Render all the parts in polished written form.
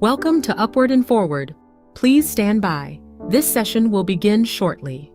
Welcome to Upward and Forward. Please stand by. This session will begin shortly.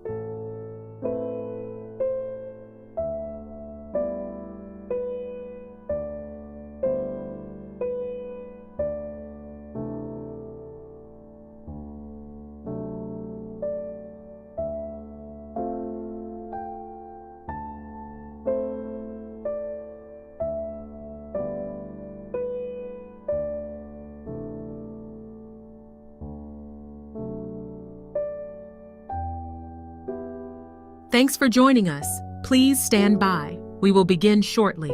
Thanks for joining us. Please stand by. We will begin shortly.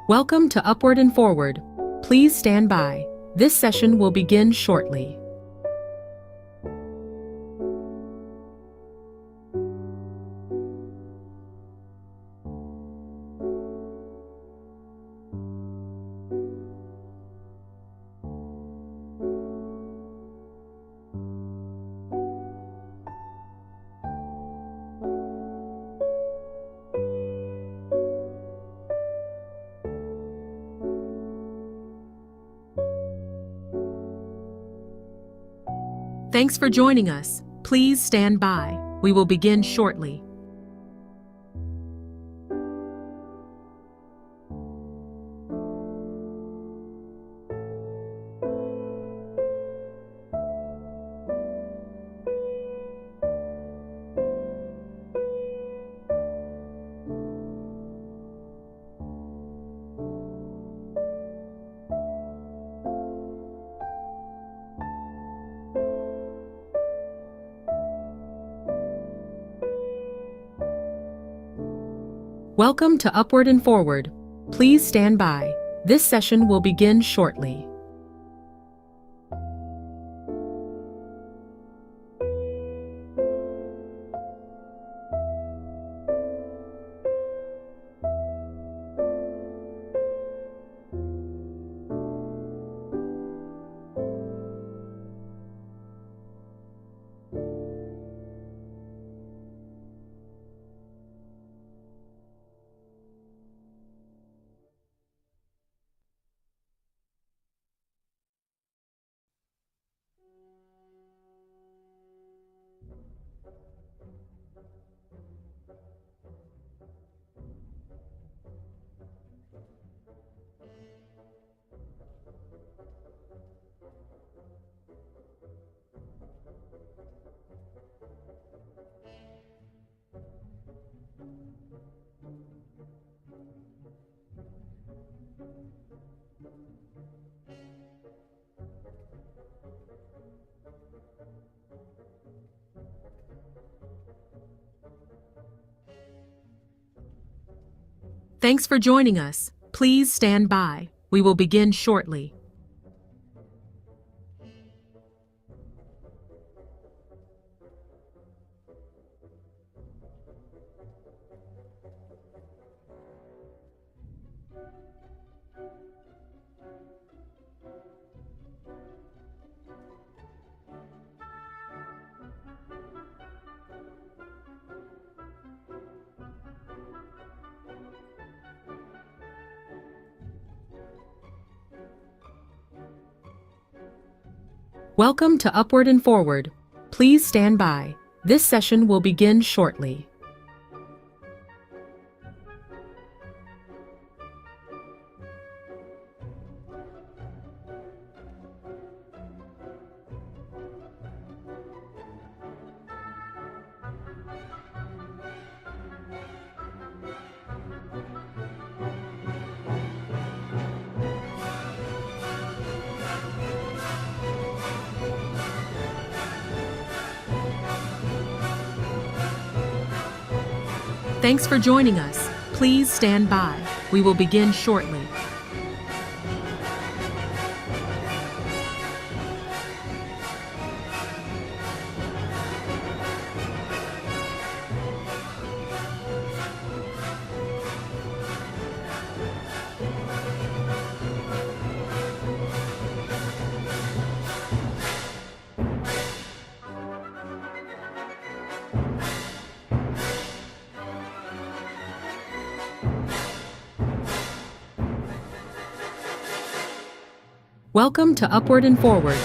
Welcome to Upward and Forward. Please stand by. This session will begin shortly. Thanks for joining us. Please stand by. We will begin shortly. Welcome to Upward and Forward. Please stand by. This session will begin shortly. Thanks for joining us. Please stand by. We will begin shortly. Welcome to Upward and Forward. Please stand by. This session will begin shortly. Thanks for joining us. Please stand by. We will begin shortly. Welcome to Upward and Forward.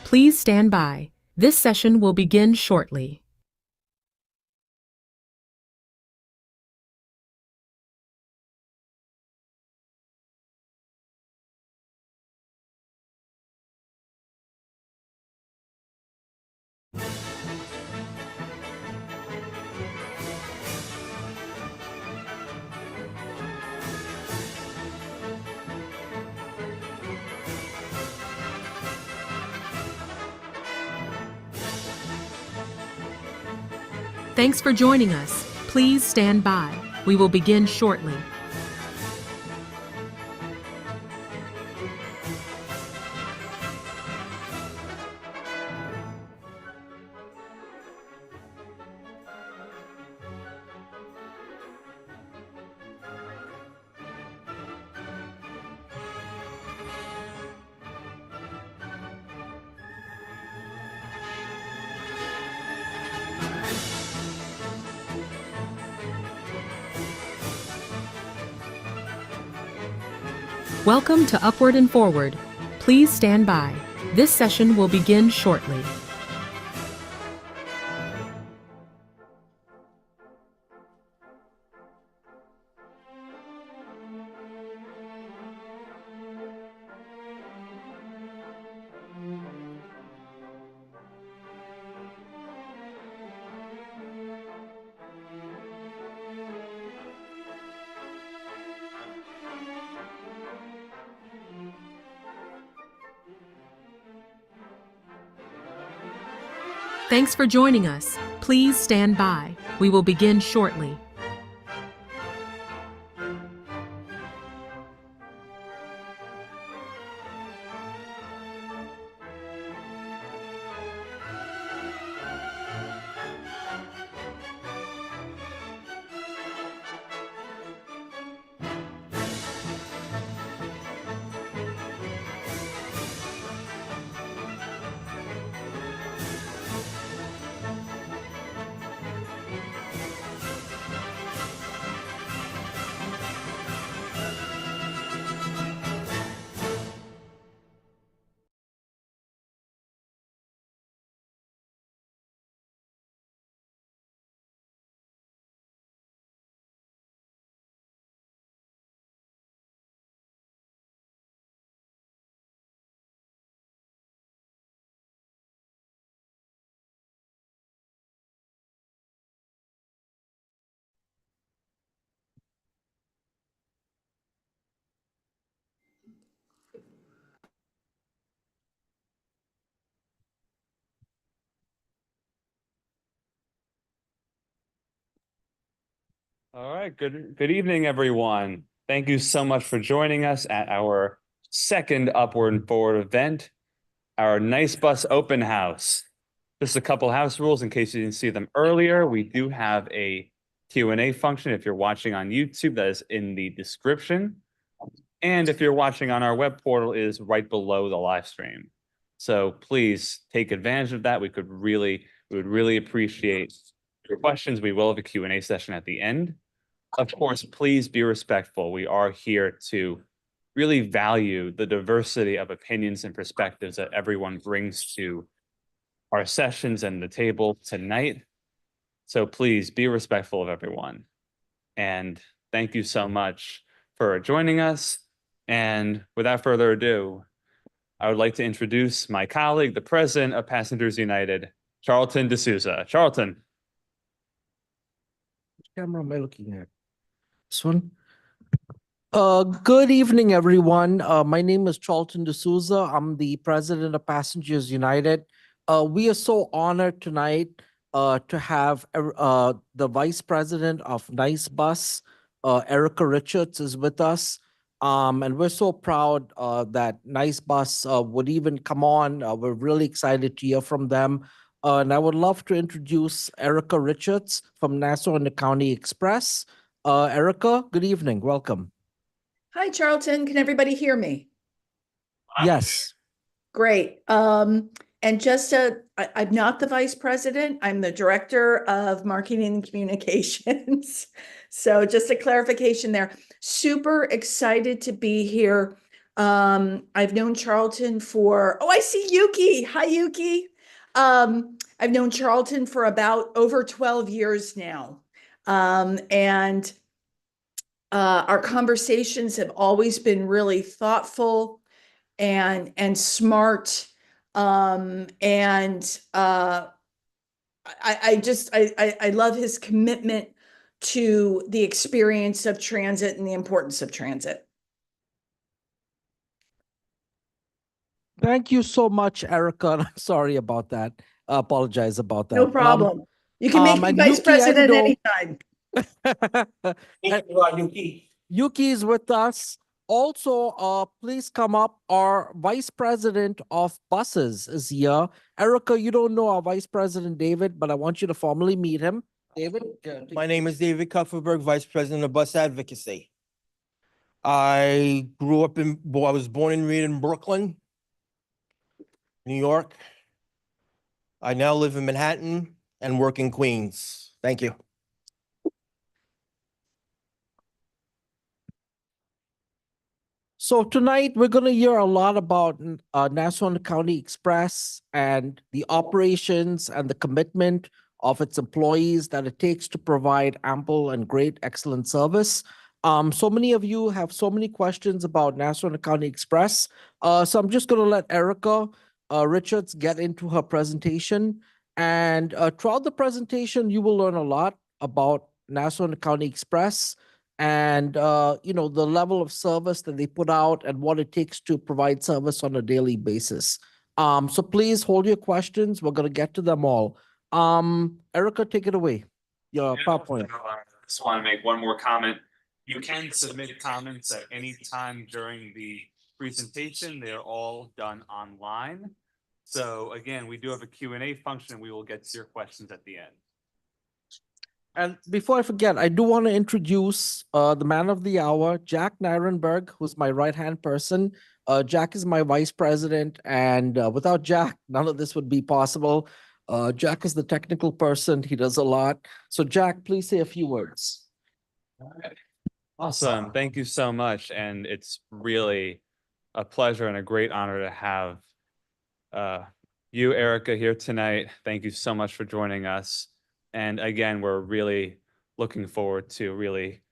Please stand by. This session will begin shortly. Thanks for joining us. Please stand by. We will begin shortly. Welcome to Upward and Forward. Please stand by. This session will begin shortly. Thanks for joining us. Please stand by. We will begin shortly. All right, good evening, everyone. Thank you so much for joining us at our second Upward and Forward event, our Nice Bus Open House. Just a couple house rules in case you didn't see them earlier. We do have a Q&A function if you're watching on YouTube, that is in the description. And if you're watching on our web portal, it is right below the live stream. So please take advantage of that. We would really appreciate your questions. We will have a Q&A session at the end. Of course, please be respectful. We are here to really value the diversity of opinions and perspectives that everyone brings to our sessions and the table tonight. So please be respectful of everyone. And thank you so much for joining us. And without further ado, I would like to introduce my colleague, the president of Passengers United, Charlton D'Souza. Charlton. Which camera am I looking at? This one? Good evening, everyone. My name is Charlton D'Souza. I'm the president of Passengers United. We are so honored tonight to have the vice president of Nice Bus, Erica Richards, is with us. And we're so proud that Nice Bus would even come on. We're really excited to hear from them. And I would love to introduce Erica Richards from Nassau and the County Express. Erica, good evening. Welcome. Hi, Charlton. Can everybody hear me? Yes. Great. And just I'm not the vice president. I'm the director of marketing and communications. So just a clarification there. Super excited to be here. I've known Charlton for, oh, I see Yuki. Hi, Yuki. I've known Charlton for about over 12 years now. And our conversations have always been really thoughtful and smart. I love his commitment to the experience of transit and the importance of transit. Thank you so much, Erica. And I'm sorry about that. I apologize about that. No problem. You can make me and vice Yuki president Endo. anytime. Yuki is with us. Also, please come up. Our vice president of buses is here. Erica, you don't know our vice president, David, but I want you to formally meet him. David? My name is David Kupferberg, Vice President of Bus Advocacy. I was born and raised in Brooklyn, New York. I now live in Manhattan and work in Queens. Thank you. So tonight we're going to hear a lot about Nassau County Express and the operations and the commitment of its employees that it takes to provide ample and great, excellent service. So many of you have so many questions about Nassau County Express. So I'm just going to let Erica Richards get into her presentation. And throughout the presentation, you will learn a lot about Nassau County Express and the level of service that they put out and what it takes to provide service on a daily basis. So please hold your questions. We're going to get to them all. Erica, take it away. Your PowerPoint. I just want to make one more comment. You can submit comments at any time during the presentation. They're all done online. So again, we do have a Q&A function. We will get to your questions at the end. And before I forget, I do want to introduce the man of the hour, Jack Nirenberg, who's my right-hand person. Jack is my vice president, and without Jack, none of this would be possible. Jack is the technical person. He does a lot. So Jack, please say a few words. All right. Awesome. Thank you so much. And it's really a pleasure and a great honor to have you, Erica, here tonight. Thank you so much for joining us. And again, we're really looking forward to really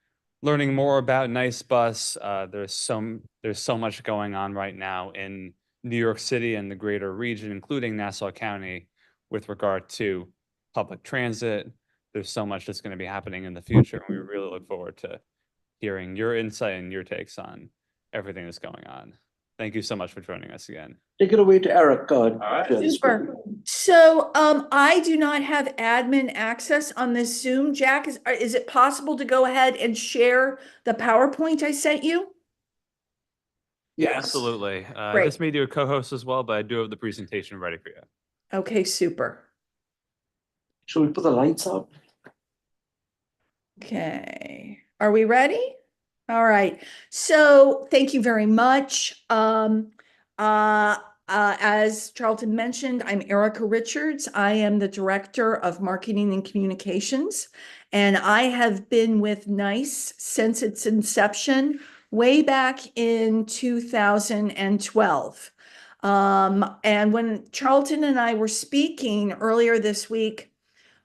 learning more about Nice Bus. There's so much going on right now in New York City and the greater region, including Nassau County, with regard to public transit. There's so much that's going to be happening in the future. And we really look forward to hearing your insight and your takes on everything that's going on. Thank you so much for joining us again. Take it away to Erica. All right. Super. So I do not have admin access on this Zoom. Jack, is it possible to go ahead and share the PowerPoint I sent you? Yeah, absolutely. Great. This may do a co-host as well, but I do have the presentation ready for you. Okay, super. Should we put the lights out? Okay, are we ready? All right, so thank you very much. As Charlton mentioned, I'm Erica Richards. I am the Director of Marketing and Communications, and I have been with NICE since its inception way back in 2012. And when Charlton and I were speaking earlier this week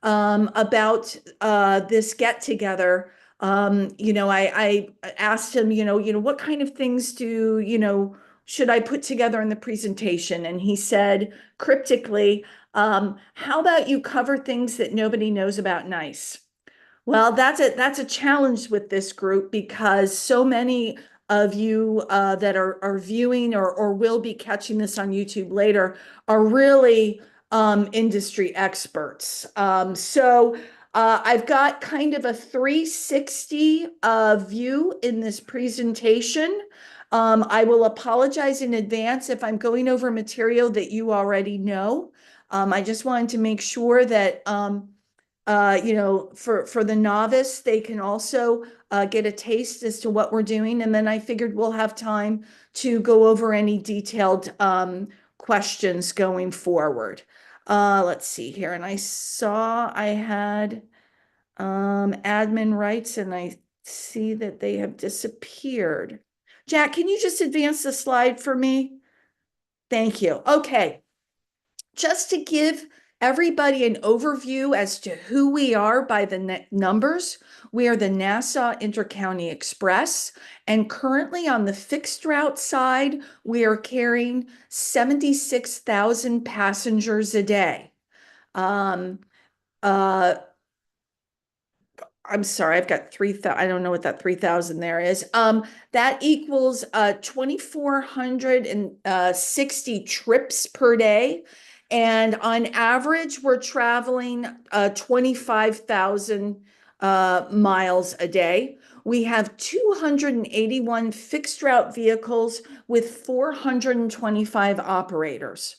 about this get together, I asked him, what kind of things should I put together in the presentation? And he said cryptically, how about you cover things that nobody knows about NICE? Well, that's a challenge with this group because so many of you that are viewing or will be catching this on YouTube later are really industry experts. So I've got kind of a 360 view in this presentation. I will apologize in advance if I'm going over material that you already know. I just wanted to make sure that for the novice, they can also get a taste as to what we're doing. And then I figured we'll have time to go over any detailed questions going forward. Let's see here. And I saw I had admin rights and I see that they have disappeared. Jack, can you just advance the slide for me? Thank you. Okay. Just to give everybody an overview as to who we are by the numbers, we are the Nassau Intercounty Express, and currently on the fixed route side, we are carrying 76,000 passengers a day. I'm sorry, I've got 3,000. I don't know what that 3,000 there is. That equals 2,460 trips per day. And on average, we're traveling 25,000 miles a day. We have 281 fixed route vehicles with 425 operators.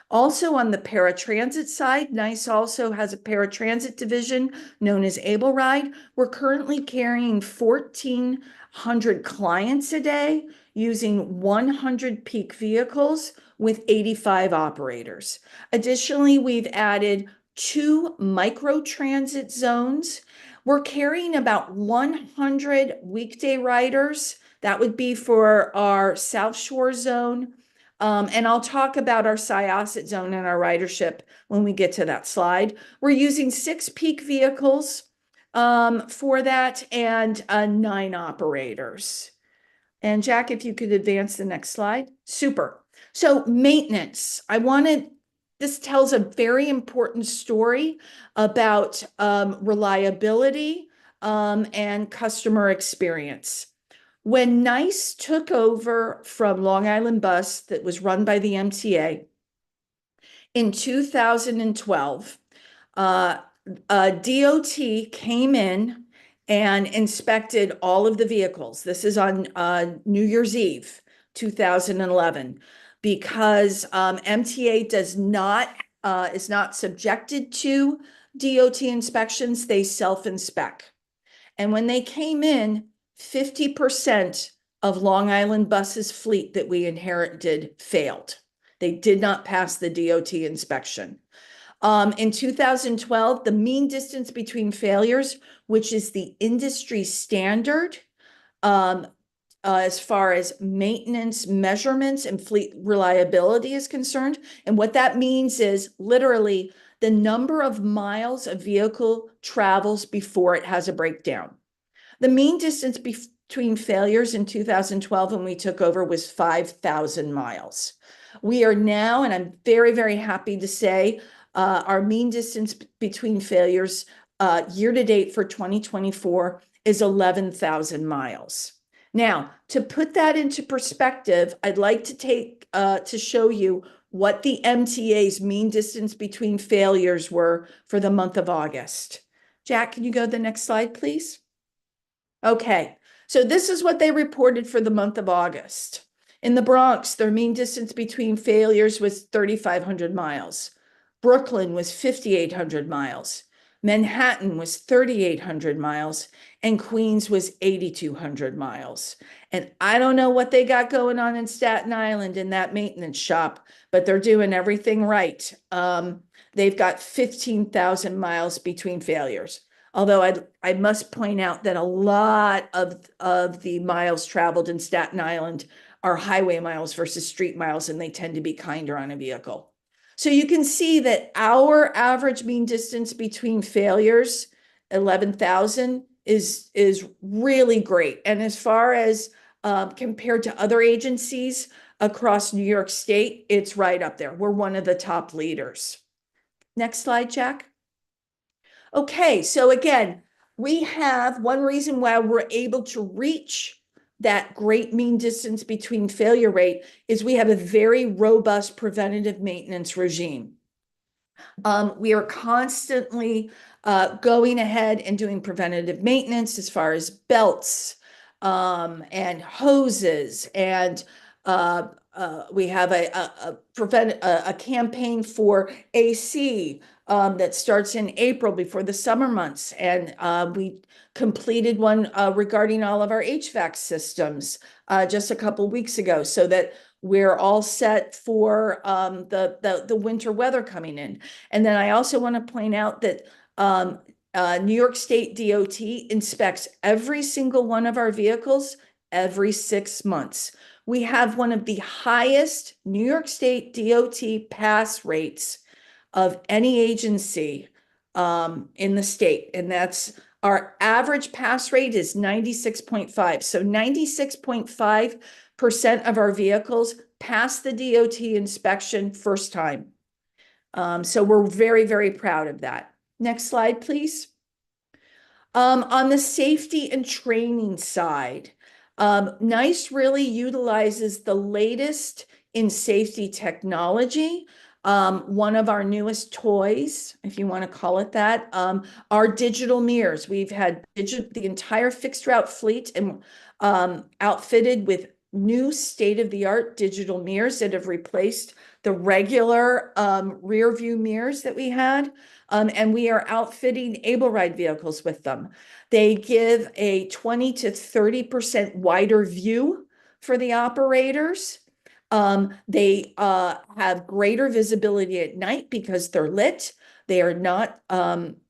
Also on the paratransit side, NICE also has a paratransit division known as Able Ride. We're currently carrying 1,400 clients a day using 100 peak vehicles with 85 operators. Additionally, we've added 2 microtransit zones. We're carrying about 100 weekday riders. That would be for our South Shore zone. And I'll talk about our Syosset zone and our ridership when we get to that slide. We're using 6 peak vehicles for that and 9 operators. And Jack, if you could advance the next slide. Super. So maintenance. This tells a very important story about reliability and customer experience. When NICE took over from Long Island Bus that was run by the MTA in 2012, DOT came in and inspected all of the vehicles. This is on New Year's Eve, 2011, because MTA is not subjected to DOT inspections. They self-inspect. And when they came in, 50% of Long Island Bus's fleet that we inherited failed. They did not pass the DOT inspection. In 2012, the mean distance between failures, which is the industry standard as far as maintenance measurements and fleet reliability is concerned. And what that means is literally the number of miles a vehicle travels before it has a breakdown. The mean distance between failures in 2012 when we took over was 5,000 miles. We are now, and I'm very, very happy to say, our mean distance between failures year to date for 2024 is 11,000 miles. Now, to put that into perspective, I'd like to show you what the MTA's mean distance between failures were for the month of August. Jack, can you go to the next slide, please? Okay, so this is what they reported for the month of August. In the Bronx, their mean distance between failures was 3,500 miles. Brooklyn was 5,800 miles. Manhattan was 3,800 miles, and Queens was 8,200 miles. And I don't know what they got going on in Staten Island in that maintenance shop, but they're doing everything right. They've got 15,000 miles between failures. Although I must point out that a lot of the miles traveled in Staten Island are highway miles versus street miles, and they tend to be kinder on a vehicle. So you can see that our average mean distance between failures, 11,000, is really great. And as far as compared to other agencies across New York State, it's right up there. We're one of the top leaders. Next slide, Jack. Okay, so again, we have one reason why we're able to reach that great mean distance between failure rate is we have a very robust preventative maintenance regime. We are constantly going ahead and doing preventative maintenance as far as belts and hoses, and we have a campaign for AC that starts in April before the summer months. And we completed one regarding all of our HVAC systems just a couple weeks ago so that we're all set for the winter weather coming in. And then I also want to point out that New York State DOT inspects every single one of our vehicles every 6 months. We have one of the highest New York State DOT pass rates of any agency in the state. And that's our average pass rate is 96.5. So 96.5% of our vehicles pass the DOT inspection first time. So we're very, very proud of that. Next slide, please. On the safety and training side, NICE really utilizes the latest in safety technology. One of our newest toys, if you want to call it that, are digital mirrors. We've had the entire fixed route fleet and outfitted with new state-of-the-art digital mirrors that have replaced the regular rear view mirrors that we had. And we are outfitting able ride vehicles with them. They give a 20 to 30% wider view for the operators. They have greater visibility at night because they're lit. They are not,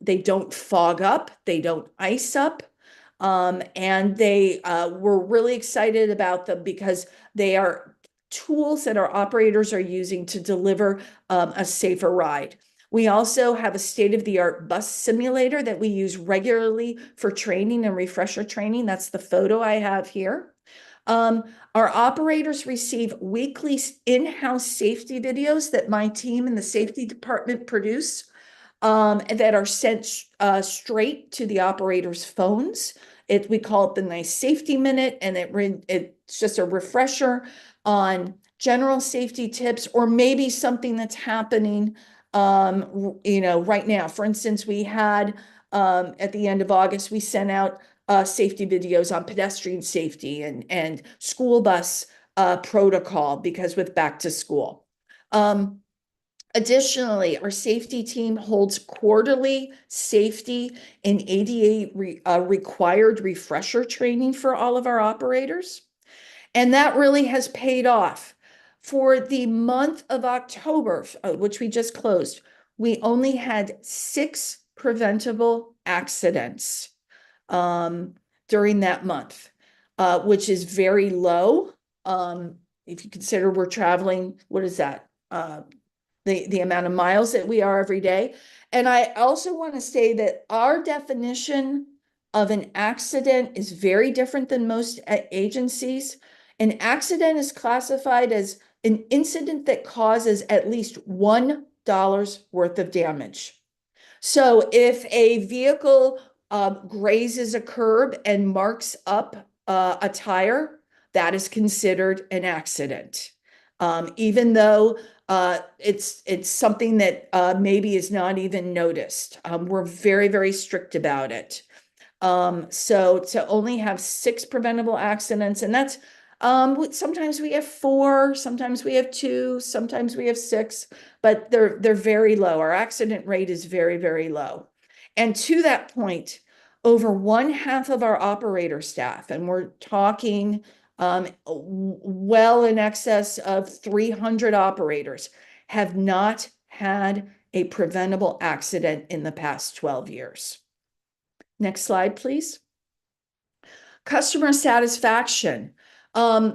they don't fog up, they don't ice up. And we're really excited about them because they are tools that our operators are using to deliver a safer ride. We also have a state-of-the-art bus simulator that we use regularly for training and refresher training. That's the photo I have here. Our operators receive weekly in-house safety videos that my team in the safety department produce that are sent straight to the operators' phones. We call it the NICE Safety Minute, and it's just a refresher on general safety tips or maybe something that's happening right now. For instance, we had at the end of August, we sent out safety videos on pedestrian safety and school bus protocol because with back to school. Additionally, our safety team holds quarterly safety and ADA required refresher training for all of our operators. And that really has paid off. For the month of October, which we just closed, we only had 6 preventable accidents during that month, which is very low. If you consider we're traveling, what is that? The amount of miles that we are every day. And I also want to say that our definition of an accident is very different than most agencies. An accident is classified as an incident that causes at least $1 worth of damage. So if a vehicle grazes a curb and marks up a tire, that is considered an accident. Even though it's something that maybe is not even noticed. We're very, very strict about it. So to only have 6 preventable accidents, and that's sometimes we have 4, sometimes we have 2, sometimes we have 6, but they're very low. Our accident rate is very, very low. And to that point, over 1/2 of our operator staff, and we're talking well in excess of 300 operators, have not had a preventable accident in the past 12 years. Next slide, please. Customer satisfaction.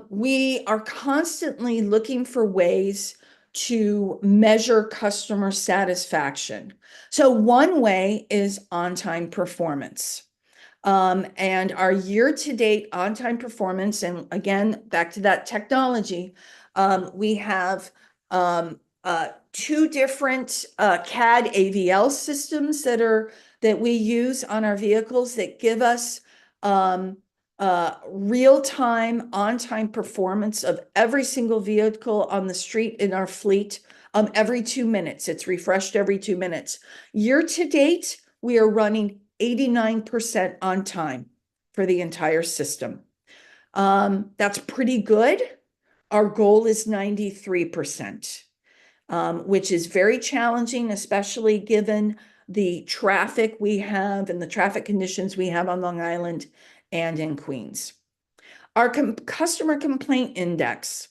We are constantly looking for ways to measure customer satisfaction. So one way is on-time performance. And our year-to-date on-time performance, and again, back to that technology, we have 2 different CAD AVL systems that we use on our vehicles that give us real-time, on-time performance of every single vehicle on the street in our fleet every 2 minutes. It's refreshed every 2 minutes. Year-to-date, we are running 89% on time for the entire system. That's pretty good. Our goal is 93%, which is very challenging, especially given the traffic we have and the traffic conditions we have on Long Island and in Queens. Our customer complaint index,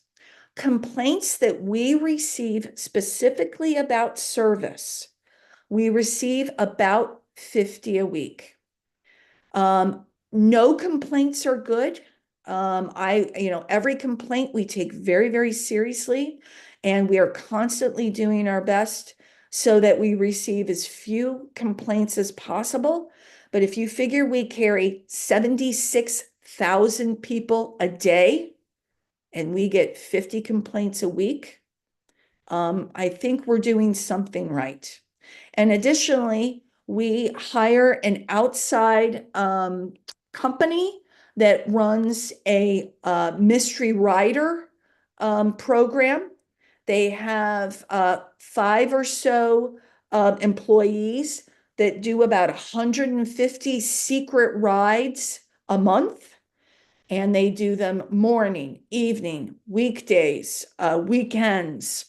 complaints that we receive specifically about service, we receive about 50 a week. No complaints are good. Every complaint we take very, very seriously, and we are constantly doing our best so that we receive as few complaints as possible. But if you figure we carry 76,000 people a day and we get 50 complaints a week, I think we're doing something right. And additionally, we hire an outside company that runs a mystery rider program. They have 5 or so employees that do about 150 secret rides a month. And they do them morning, evening, weekdays, weekends.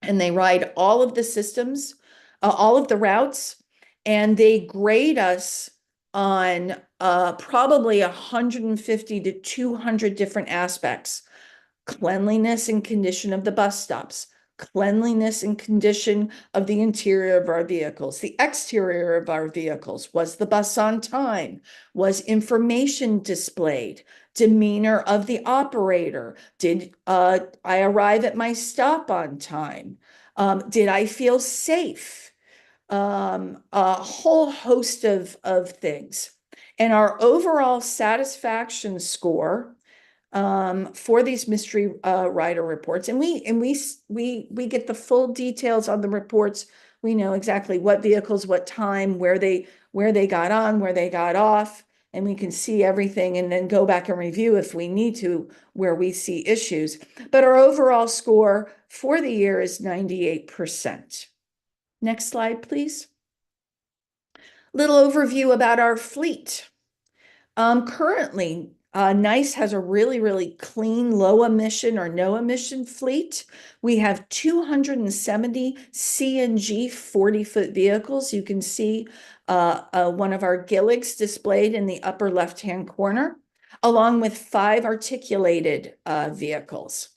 And they ride all of the systems, all of the routes, and they grade us on probably 150 to 200 different aspects. Cleanliness and condition of the bus stops, cleanliness and condition of the interior of our vehicles, the exterior of our vehicles. Was the bus on time? Was information displayed? Demeanor of the operator. Did I arrive at my stop on time? Did I feel safe? A whole host of things. And our overall satisfaction score for these mystery rider reports, and we get the full details on the reports. We know exactly what vehicles, what time, where they got on, where they got off, and we can see everything and then go back and review if we need to where we see issues. But our overall score for the year is 98%. Next slide, please. Little overview about our fleet. Currently, NICE has a really, really clean, low emission or no emission fleet. We have 270 CNG 40-foot vehicles. You can see one of our Gilligs displayed in the upper left-hand corner, along with 5 articulated vehicles.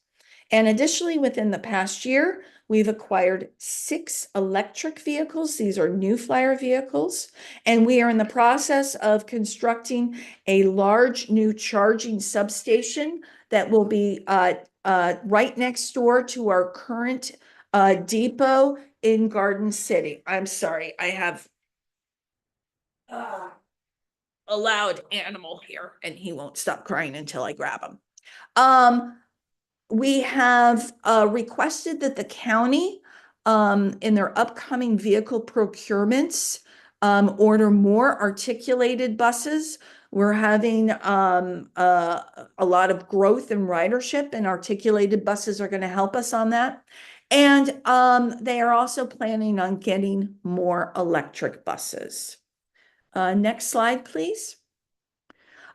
And additionally, within the past year, we've acquired 6 electric vehicles. These are New Flyer vehicles. And we are in the process of constructing a large new charging substation that will be right next door to our current depot in Garden City. I'm sorry, I have a loud animal here, and he won't stop crying until I grab him. We have requested that the county, in their upcoming vehicle procurements, order more articulated buses. We're having a lot of growth in ridership, and articulated buses are going to help us on that. And they are also planning on getting more electric buses. Next slide, please.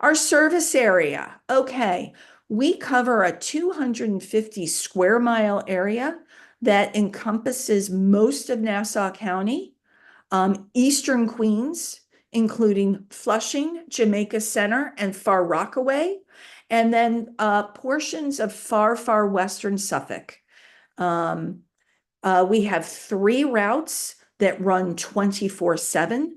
Our service area. Okay. We cover a 250 square mile area that encompasses most of Nassau County, Eastern Queens, including Flushing, Jamaica Center, and Far Rockaway, and then portions of far western Suffolk. We have 3 routes that run 24/7.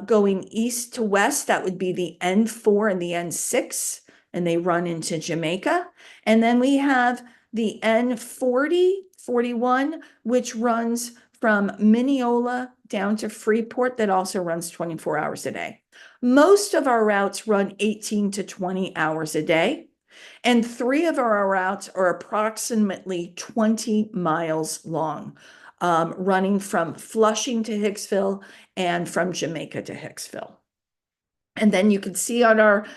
Going east to west, that would be the N4 and the N6. And they run into Jamaica. And then we have the N40/41, which runs from Mineola down to Freeport, that also runs 24 hours a day. Most of our routes run 18 to 20 hours a day. And 3 of our routes are approximately 20 miles long, running from Flushing to Hicksville and from Jamaica to Hicksville. And then you can see on our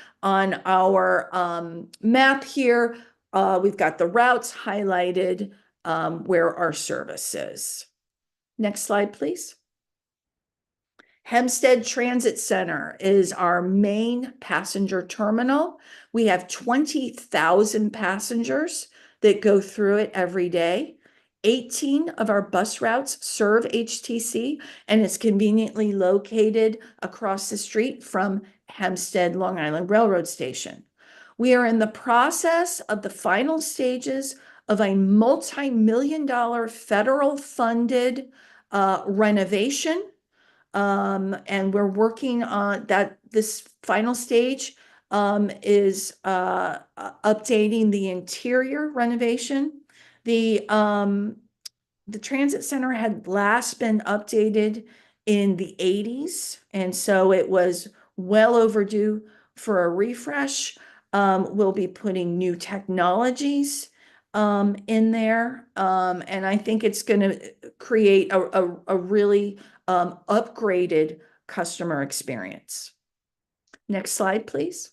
map here, we've got the routes highlighted where our service is. Next slide, please. Hempstead Transit Center is our main passenger terminal. We have 20,000 passengers that go through it every day. 18 of our bus routes serve HTC, and it's conveniently located across the street from Hempstead Long Island Railroad Station. We are in the process of the final stages of a multi-million-dollar federal funded renovation. And we're working on that. This final stage is updating the interior renovation. The transit center had last been updated in the 80s, and so it was well overdue for a refresh. We'll be putting new technologies in there, and I think it's going to create a really upgraded customer experience. Next slide, please.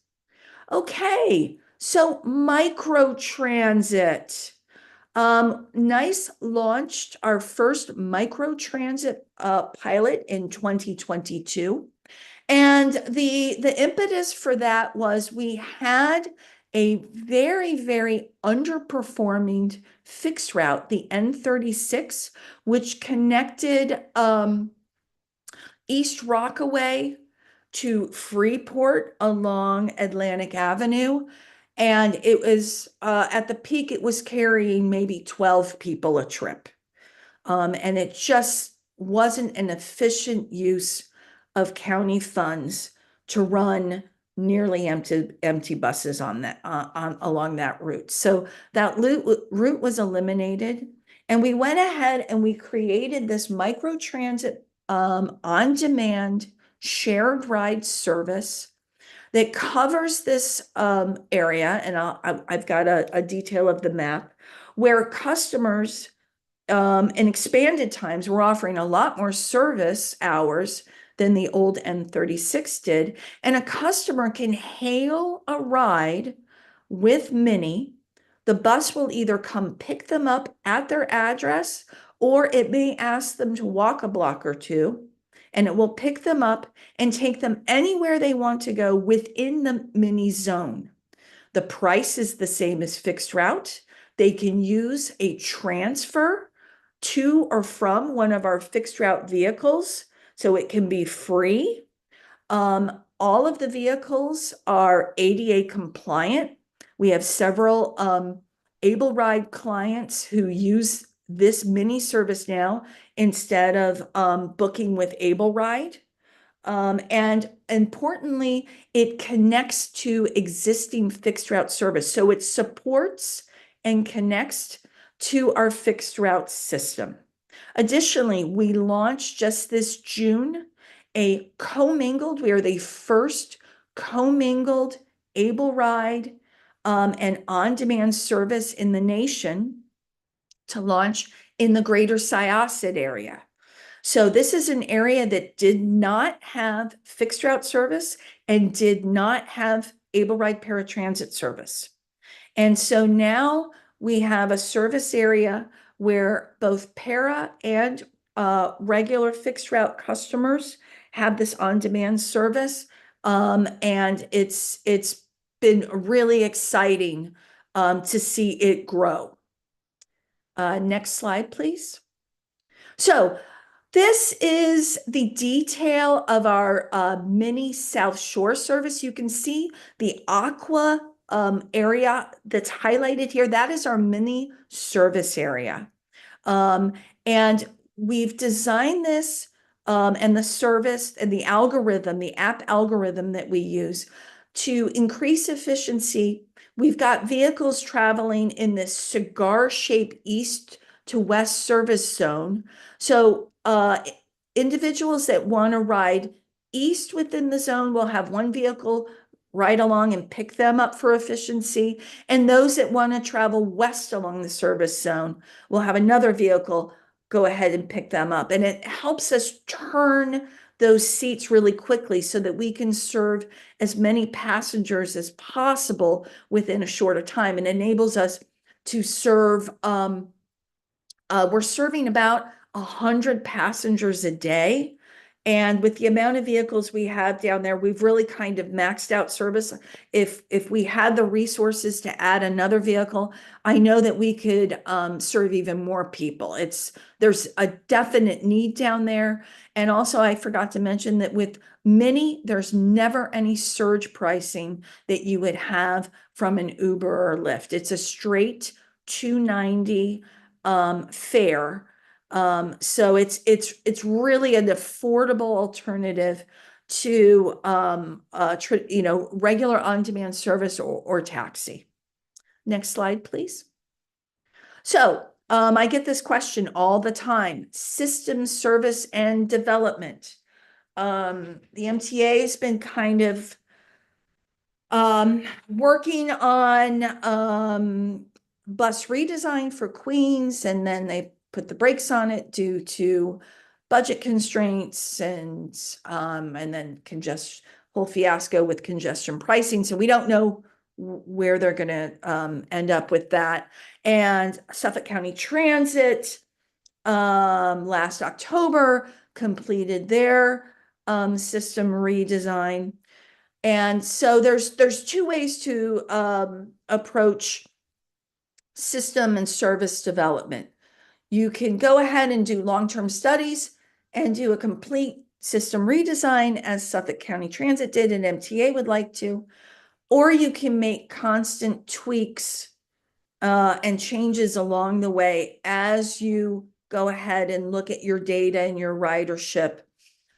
Okay, so microtransit. NICE launched our first microtransit pilot in 2022. And the impetus for that was we had a very, very underperforming fixed route, the N36, which connected East Rockaway to Freeport along Atlantic Avenue. And it was at the peak, it was carrying maybe 12 people a trip. And it just wasn't an efficient use of county funds to run nearly empty buses on that along that route. So that route was eliminated, and we went ahead and we created this microtransit on-demand shared ride service that covers this area, and I've got a detail of the map, where customers in expanded times were offering a lot more service hours than the old N36 did. And a customer can hail a ride with Mini. The bus will either come pick them up at their address, or it may ask them to walk a block or two, and it will pick them up and take them anywhere they want to go within the Mini zone. The price is the same as fixed route. They can use a transfer to or from one of our fixed route vehicles, so it can be free. All of the vehicles are ADA compliant. We have several Able Ride clients who use this Mini service now instead of booking with Able Ride. And importantly, it connects to existing fixed route service. So it supports and connects to our fixed route system. Additionally, we launched just this June a commingled, we are the first commingled Able Ride and on-demand service in the nation to launch in the greater Syosset area. So this is an area that did not have fixed route service and did not have Able Ride paratransit service. And so now we have a service area where both para and regular fixed route customers have this on-demand service. And it's been really exciting to see it grow. Next slide, please. So this is the detail of our Mini South Shore service. You can see the aqua area that's highlighted here. That is our Mini service area. And we've designed this and the service and the algorithm, the app algorithm that we use to increase efficiency. We've got vehicles traveling in this cigar-shaped east to west service zone. So individuals that want to ride east within the zone will have one vehicle ride along and pick them up for efficiency. And those that want to travel west along the service zone will have another vehicle go ahead and pick them up. And it helps us turn those seats really quickly so that we can serve as many passengers as possible within a shorter time, and enables us to serve, we're serving about 100 passengers a day. And with the amount of vehicles we have down there, we've really kind of maxed out service. If we had the resources to add another vehicle, I know that we could serve even more people. There's a definite need down there. And also, I forgot to mention that with Mini, there's never any surge pricing that you would have from an Uber or Lyft. It's a straight $290 fare. So it's really an affordable alternative to regular on-demand service or taxi. Next slide, please. So I get this question all the time: system service and development. The MTA has been kind of working on bus redesign for Queens, and then they put the brakes on it due to budget constraints and then whole fiasco with congestion pricing. So we don't know where they're going to end up with that. And Suffolk County Transit last October completed their system redesign. And so there's two ways to approach system and service development. You can go ahead and do long-term studies and do a complete system redesign, as Suffolk County Transit did and MTA would like to, or you can make constant tweaks and changes along the way as you go ahead and look at your data and your ridership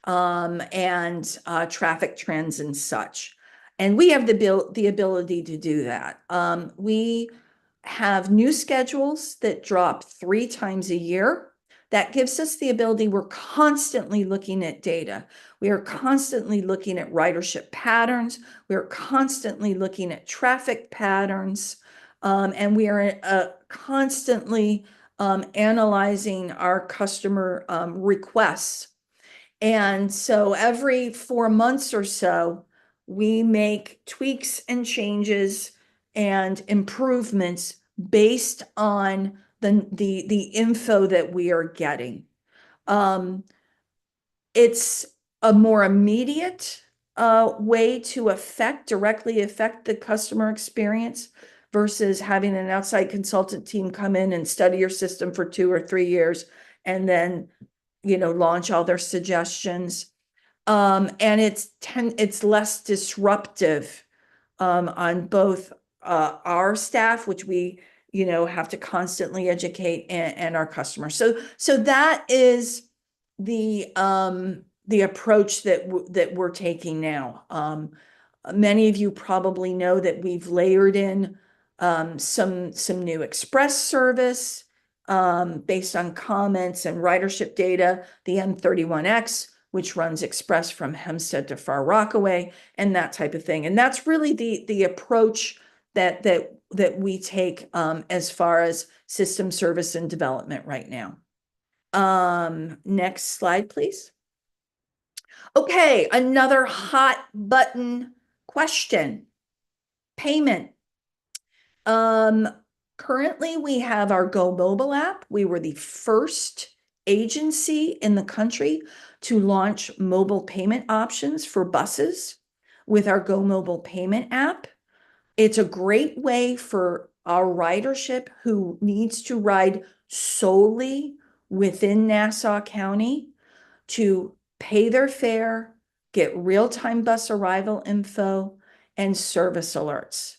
and traffic trends and such. And we have the ability to do that. We have new schedules that drop 3 times a year. That gives us the ability. We're constantly looking at data. We are constantly looking at ridership patterns. We are constantly looking at traffic patterns. And we are constantly analyzing our customer requests. And so every 4 months or so, we make tweaks and changes and improvements based on the info that we are getting. It's a more immediate way to directly affect the customer experience versus having an outside consultant team come in and study your system for 2 or 3 years and then launch all their suggestions. And it's less disruptive on both our staff, which we have to constantly educate, and our customers. So that is the approach that we're taking now. Many of you probably know that we've layered in some new express service based on comments and ridership data, the M31X, which runs express from Hempstead to Far Rockaway, and that type of thing. And that's really the approach that we take as far as system service and development right now. Next slide, please. Okay, another hot button question: payment. Currently, we have our Go Mobile app. We were the first agency in the country to launch mobile payment options for buses with our Go Mobile payment app. It's a great way for our ridership who needs to ride solely within Nassau County to pay their fare, get real-time bus arrival info, and service alerts.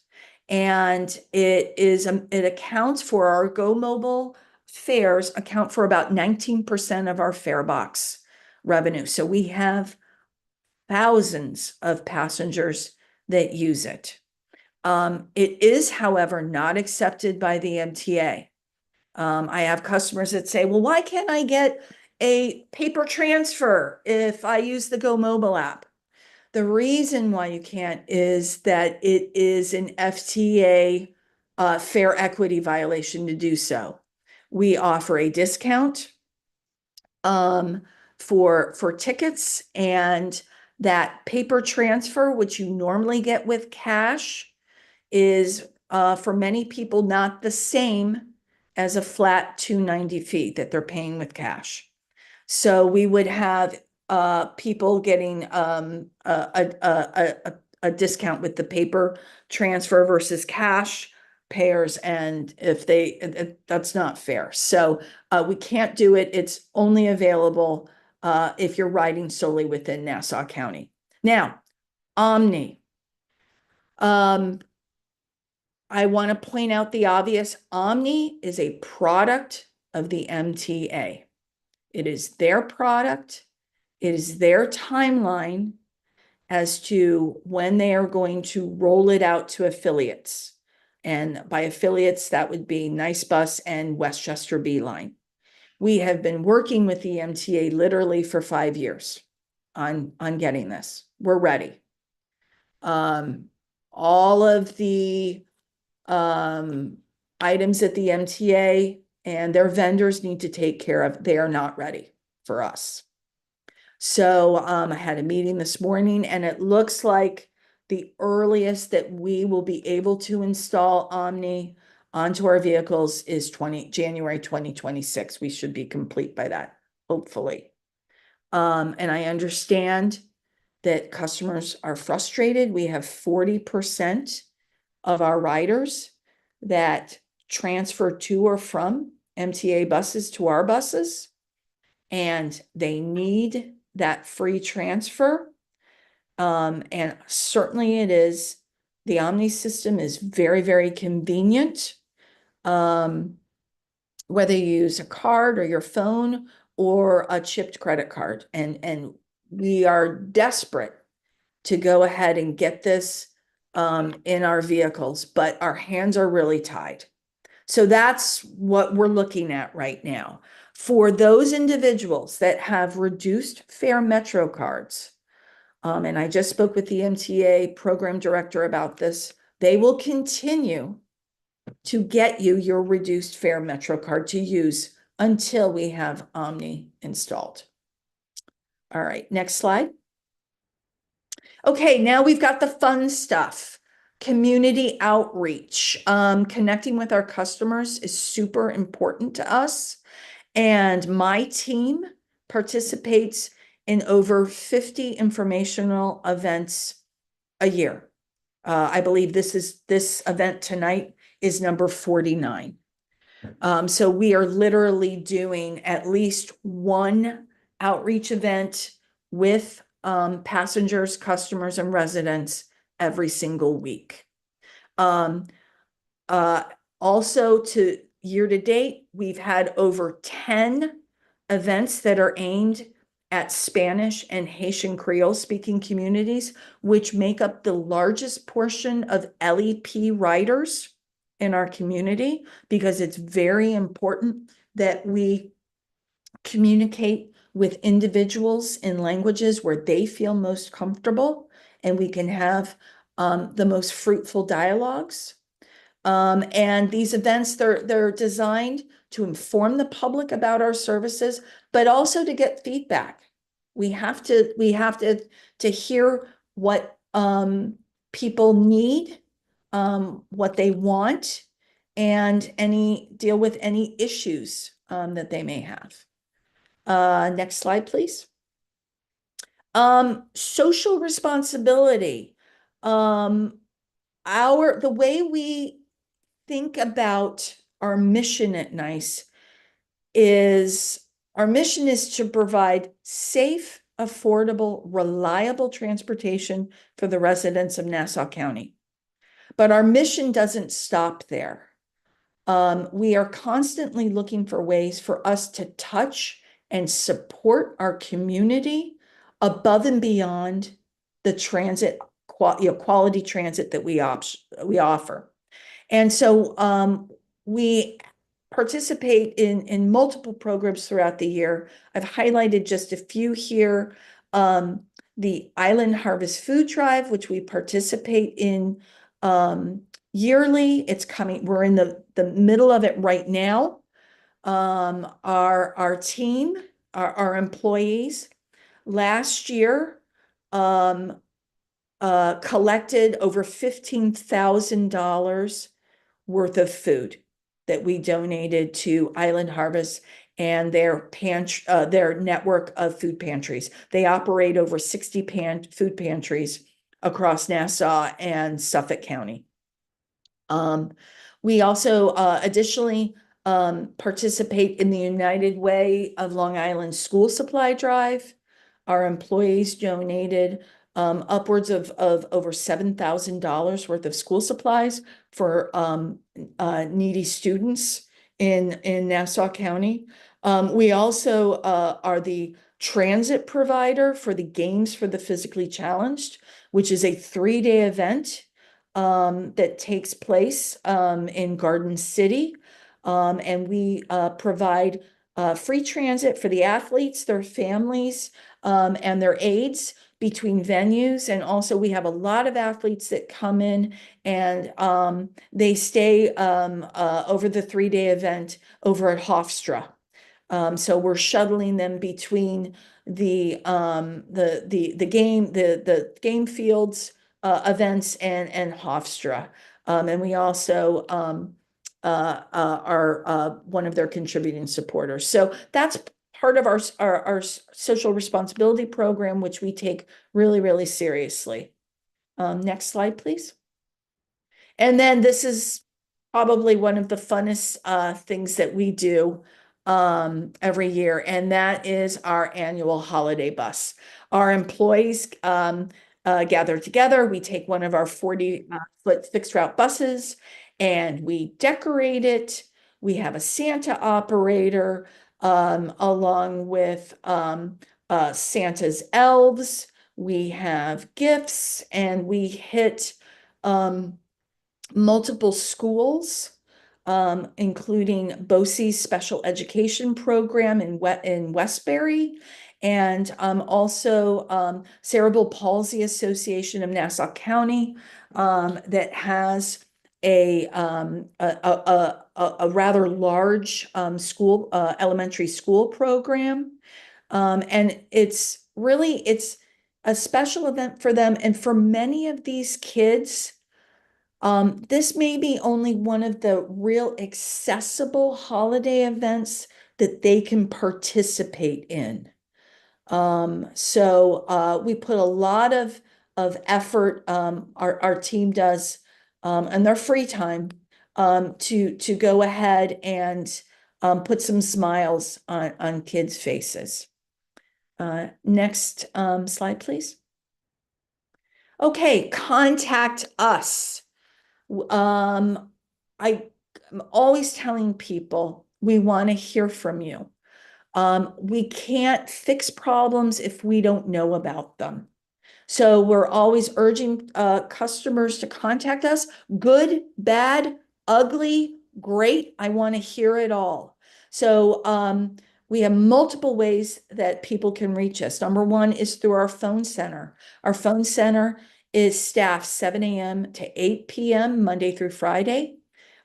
And it accounts for our Go Mobile fares account for about 19% of our fare box revenue. So we have thousands of passengers that use it. It is, however, not accepted by the MTA. I have customers that say, well, why can't I get a paper transfer if I use the Go Mobile app? The reason why you can't is that it is an FTA fare equity violation to do so. We offer a discount for tickets, and that paper transfer, which you normally get with cash, is for many people not the same as a flat 290 fee that they're paying with cash. So we would have people getting a discount with the paper transfer versus cash payers, and that's not fair. So we can't do it. It's only available if you're riding solely within Nassau County. Now, Omni. I want to point out the obvious. Omni is a product of the MTA. It is their product. It is their timeline. as to when they are going to roll it out to affiliates. And by affiliates, that would be Nice Bus and Westchester Beeline. We have been working with the MTA literally for 5 years on getting this. We're ready. All of the items that the MTA and their vendors need to take care of, they are not ready for us. So I had a meeting this morning, and it looks like the earliest that we will be able to install Omni onto our vehicles is January 2026. We should be complete by that, hopefully. And I understand that customers are frustrated. We have 40% of our riders that transfer to or from MTA buses to our buses, and they need that free transfer. And certainly it is, the Omni system is very, very convenient. Whether you use a card or your phone or a chipped credit card. And we are desperate to go ahead and get this in our vehicles, but our hands are really tied. So that's what we're looking at right now. For those individuals that have reduced fare Metro cards, and I just spoke with the MTA program director about this, they will continue to get you your reduced fare Metro card to use until we have Omni installed. All right, next slide. Okay, now we've got the fun stuff. Community outreach. Connecting with our customers is super important to us. And my team participates in over 50 informational events a year. I believe this event tonight is number 49. So we are literally doing at least one outreach event with passengers, customers, and residents every single week. Also, to year to date, we've had over 10 events that are aimed at Spanish and Haitian Creole speaking communities, which make up the largest portion of LEP riders in our community, because it's very important that we communicate with individuals in languages where they feel most comfortable, and we can have the most fruitful dialogues. And these events, they're designed to inform the public about our services, but also to get feedback. We have to hear what people need, what they want, and deal with any issues that they may have. Next slide, please. Social responsibility. The way we think about our mission at NICE is, our mission is to provide safe, affordable, reliable transportation for the residents of Nassau County. But our mission doesn't stop there. We are constantly looking for ways for us to touch and support our community above and beyond the transit, quality transit that we offer. And so we participate in multiple programs throughout the year. I've highlighted just a few here. The Island Harvest Food Drive, which we participate in yearly. It's coming, we're in the middle of it right now. Our team, our employees, last year collected over $15,000 worth of food that we donated to Island Harvest and their network of food pantries. They operate over 60 food pantries across Nassau and Suffolk County. We also additionally participate in the United Way of Long Island School Supply Drive. Our employees donated upwards of over $7,000 worth of school supplies for needy students in Nassau County. We also are the transit provider for the Games for the Physically Challenged, which is a 3-day event that takes place in Garden City. And we provide free transit for the athletes, their families, and their aides between venues. And also we have a lot of athletes that come in and they stay over the 3-day event over at Hofstra. So we're shuttling them between the game fields events and Hofstra. And we also are one of their contributing supporters. So that's part of our social responsibility program, which we take really, really seriously. Next slide, please. And then this is probably one of the funnest things that we do every year, and that is our annual holiday bus. Our employees gather together. We take one of our 40-foot fixed route buses and we decorate it. We have a Santa operator along with Santa's elves. We have gifts, and we hit multiple schools, including BOCES special education program in Westbury, and also Cerebral Palsy Association of Nassau County that has a rather large elementary school program. And it's a special event for them. And for many of these kids, this may be only one of the real accessible holiday events that they can participate in. So we put a lot of effort, our team does, in their free time, to go ahead and put some smiles on kids' faces. Next slide, please. Okay, contact us. I'm always telling people we want to hear from you. We can't fix problems if we don't know about them. So we're always urging customers to contact us. Good, bad, ugly, great. I want to hear it all. So we have multiple ways that people can reach us. Number one is through our phone center. Our phone center is staffed 7 a.m. to 8 p.m. Monday through Friday.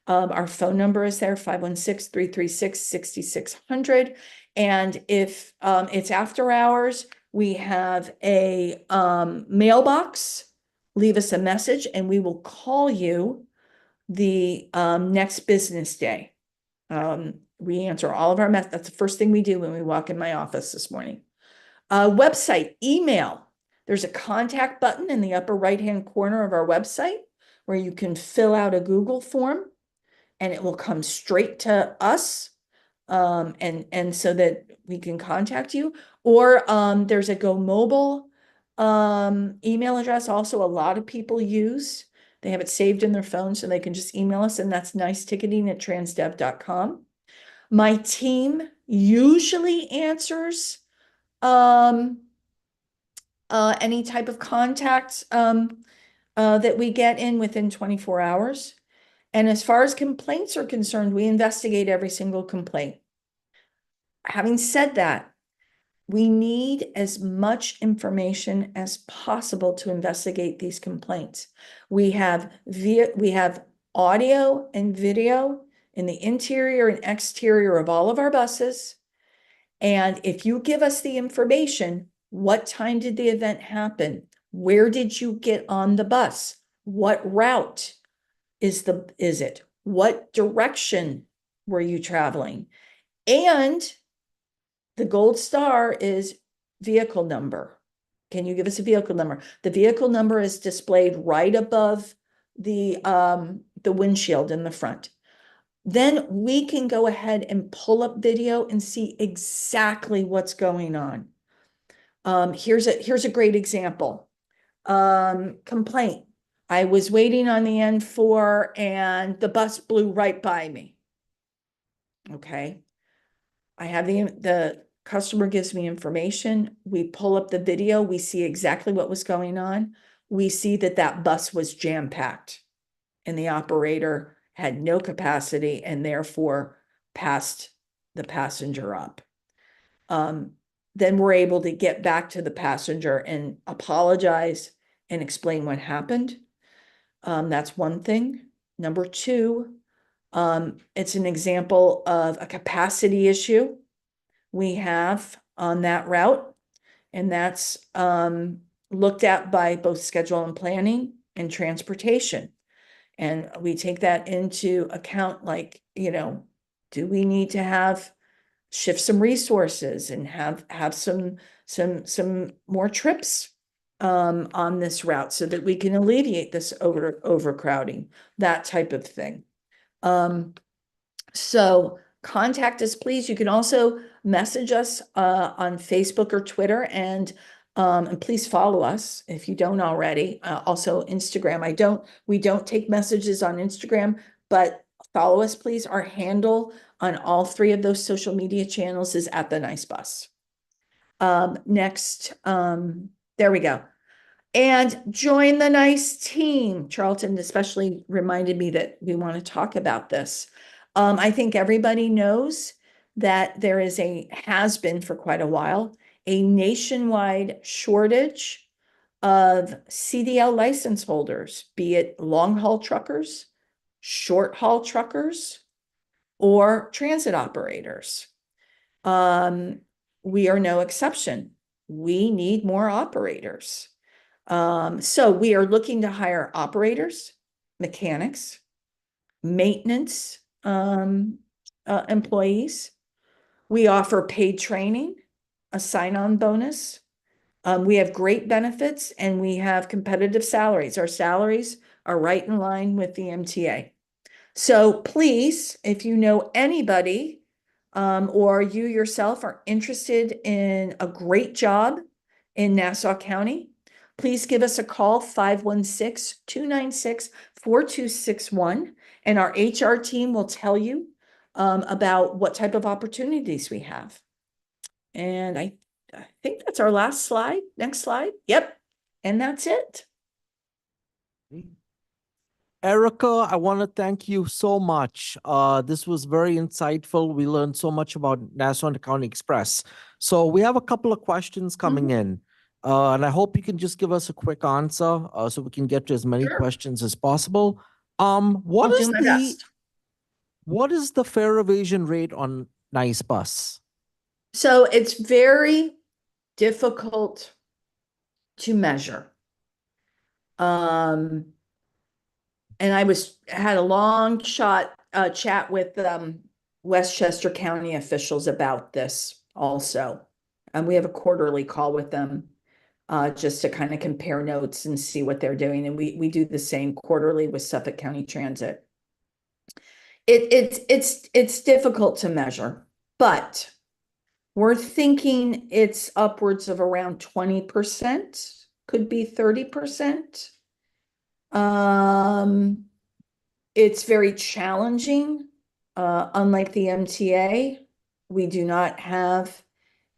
Our phone number is there, 516-336-6600. And if it's after hours, we have a mailbox. Leave us a message and we will call you the next business day. We answer all of our messages. That's the first thing we do when we walk in my office this morning. Website, email. There's a contact button in the upper right-hand corner of our website where you can fill out a Google form and it will come straight to us. And so that we can contact you. Or there's a Go Mobile email address also a lot of people use. They have it saved in their phone so they can just email us, and that's niceticketing@transdev.com. My team usually answers any type of contact that we get in within 24 hours. And as far as complaints are concerned, we investigate every single complaint. Having said that, we need as much information as possible to investigate these complaints. We have audio and video in the interior and exterior of all of our buses. And if you give us the information, what time did the event happen? Where did you get on the bus? What route is it? What direction were you traveling? And the gold star is vehicle number. Can you give us a vehicle number? The vehicle number is displayed right above the windshield in the front. Then we can go ahead and pull up video and see exactly what's going on. Here's a great example. Complaint. I was waiting on the N4 and the bus blew right by me. Okay. I have the Customer gives me information. We pull up the video. We see exactly what was going on. We see that that bus was jam-packed and the operator had no capacity and therefore passed the passenger up. Then we're able to get back to the passenger and apologize and explain what happened. That's one thing. Number two, it's an example of a capacity issue we have on that route. And that's looked at by both schedule and planning and transportation. And we take that into account, like, do we need to shift some resources and have some more trips on this route so that we can alleviate this overcrowding, that type of thing. So contact us, please. You can also message us on Facebook or Twitter, and please follow us if you don't already. Also Instagram. We don't take messages on Instagram, but follow us, please. Our handle on all three of those social media channels is @the_nice_bus. Next, there we go. And join the NICE team. Charlton especially reminded me that we want to talk about this. I think everybody knows that there has been for quite a while, a nationwide shortage of CDL license holders, be it long haul truckers, short haul truckers, or transit operators. We are no exception. We need more operators. So we are looking to hire operators, mechanics, maintenance employees. We offer paid training, a sign-on bonus. We have great benefits and we have competitive salaries. Our salaries are right in line with the MTA. So please, if you know anybody or you yourself are interested in a great job in Nassau County, please give us a call, 516-296-4261, and our HR team will tell you about what type of opportunities we have. And I think that's our last slide. Next slide. Yep. And that's it. Erica, I want to thank you so much. This was very insightful. We learned so much about Nassau County Express. So we have a couple of questions coming in. And I hope you can just give us a quick answer so we can get to as many questions as possible. What I'll do my best. What is the fare evasion rate on Nice Bus? So it's very difficult to measure. And I had a long chat with Westchester County officials about this also. And we have a quarterly call with them just to kind of compare notes and see what they're doing. And we do the same quarterly with Suffolk County Transit. It's difficult to measure, but we're thinking it's upwards of around 20%, could be 30%. It's very challenging. Unlike the MTA, we do not have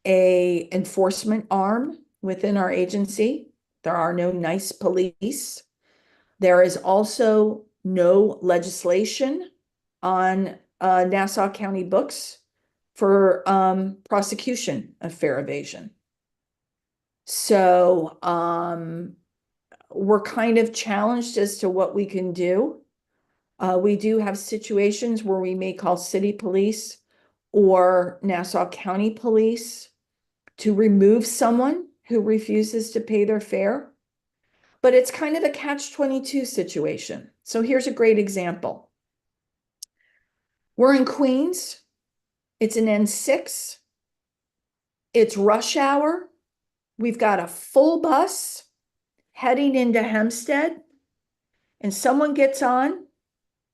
a enforcement arm within our agency. There are no NICE police. There is also no legislation on Nassau County books for prosecution of fare evasion. So we're kind of challenged as to what we can do. We do have situations where we may call city police or Nassau County police to remove someone who refuses to pay their fare. But it's kind of a catch-22 situation. So here's a great example. We're in Queens. It's an N6. It's rush hour. We've got a full bus heading into Hempstead, and someone gets on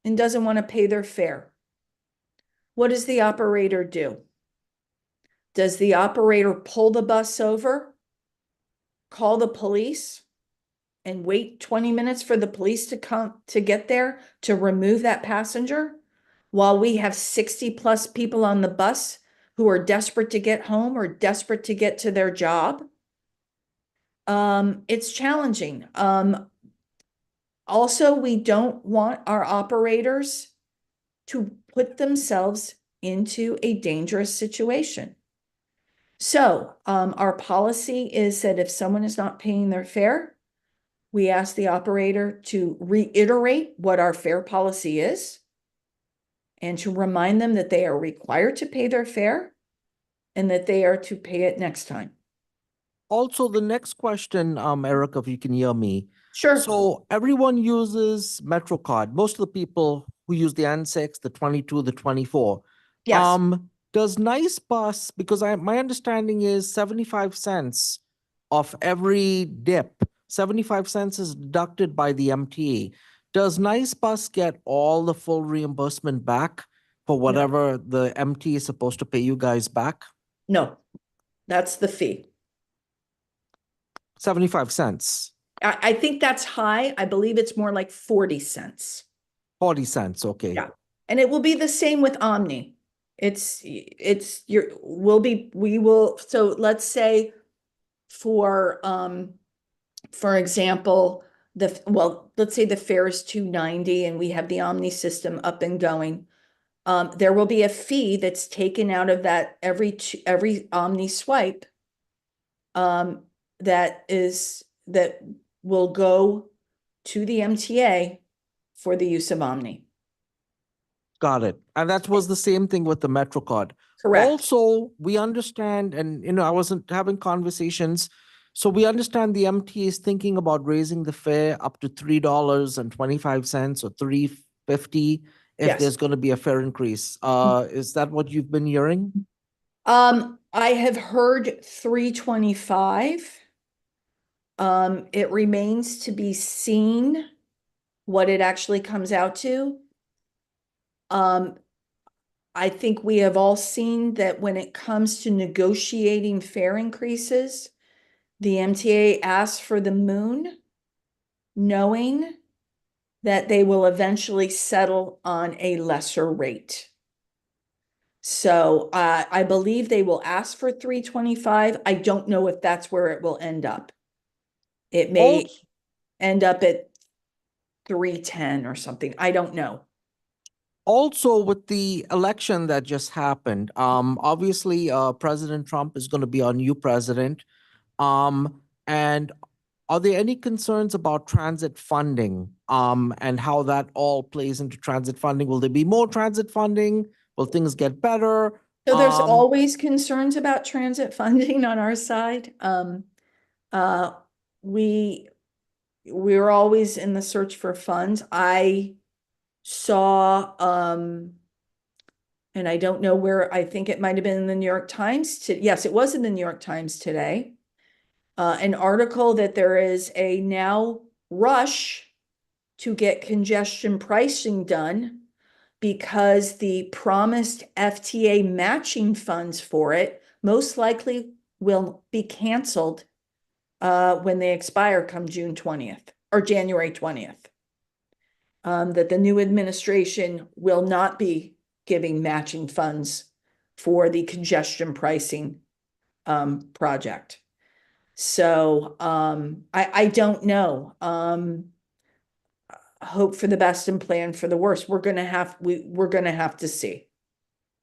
and doesn't want to pay their fare. What does the operator do? Does the operator pull the bus over, call the police, and wait 20 minutes for the police to come to get there to remove that passenger while we have 60+ people on the bus who are desperate to get home or desperate to get to their job. It's challenging. Also, we don't want our operators to put themselves into a dangerous situation. So, our policy is that if someone is not paying their fare, we ask the operator to reiterate what our fare policy is and to remind them that they are required to pay their fare and that they are to pay it next time. Also, the next question, Eric, if you can hear me. Sure. So everyone uses MetroCard. Most of the people who use the N6, the 22, the 24. Yes. Does Nice Bus, because my understanding is 75 cents of every dip, 75 cents is deducted by the MTA. Does Nice Bus get all the full reimbursement back for whatever the MTA is supposed to pay you guys back? No, that's the fee. 75 cents, I think that's high. I believe it's more like 40 cents. 40 cents, okay. Yeah. And it will be the same with Omni. We will, so let's say for example, let's say the fare is $2.90 and we have the Omni system up and going. There will be a fee that's taken out of that every Omni swipe. That will go to the MTA for the use of Omni. Got it. And that was the same thing with the MetroCard. Correct. Also, we understand, and I wasn't having conversations. So we understand the MTA is thinking about raising the fare up to $3.25 or $3.50 if Yes. there's going to be a fare increase. Is that what you've been hearing? I have heard 325. It remains to be seen what it actually comes out to. I think we have all seen that when it comes to negotiating fare increases, the MTA asks for the moon, knowing that they will eventually settle on a lesser rate. So I believe they will ask for 325. I don't know if that's where it will end up. It may end up at 310 or something. I don't know. Also, with the election that just happened, obviously, President Trump is going to be our new president. And are there any concerns about transit funding, and how that all plays into transit funding? Will there be more transit funding? Will things get better? So there's always concerns about transit funding on our side. We're always in the search for funds. I saw, and I don't know where, I think it might have been in the New York Times. Yes, it was in the New York Times today. An article that there is a now rush to get congestion pricing done because the promised FTA matching funds for it most likely will be canceled when they expire come June 20th or January 20th. That the new administration will not be giving matching funds for the congestion pricing project. So I don't know. Hope for the best and plan for the worst. We're gonna have to see.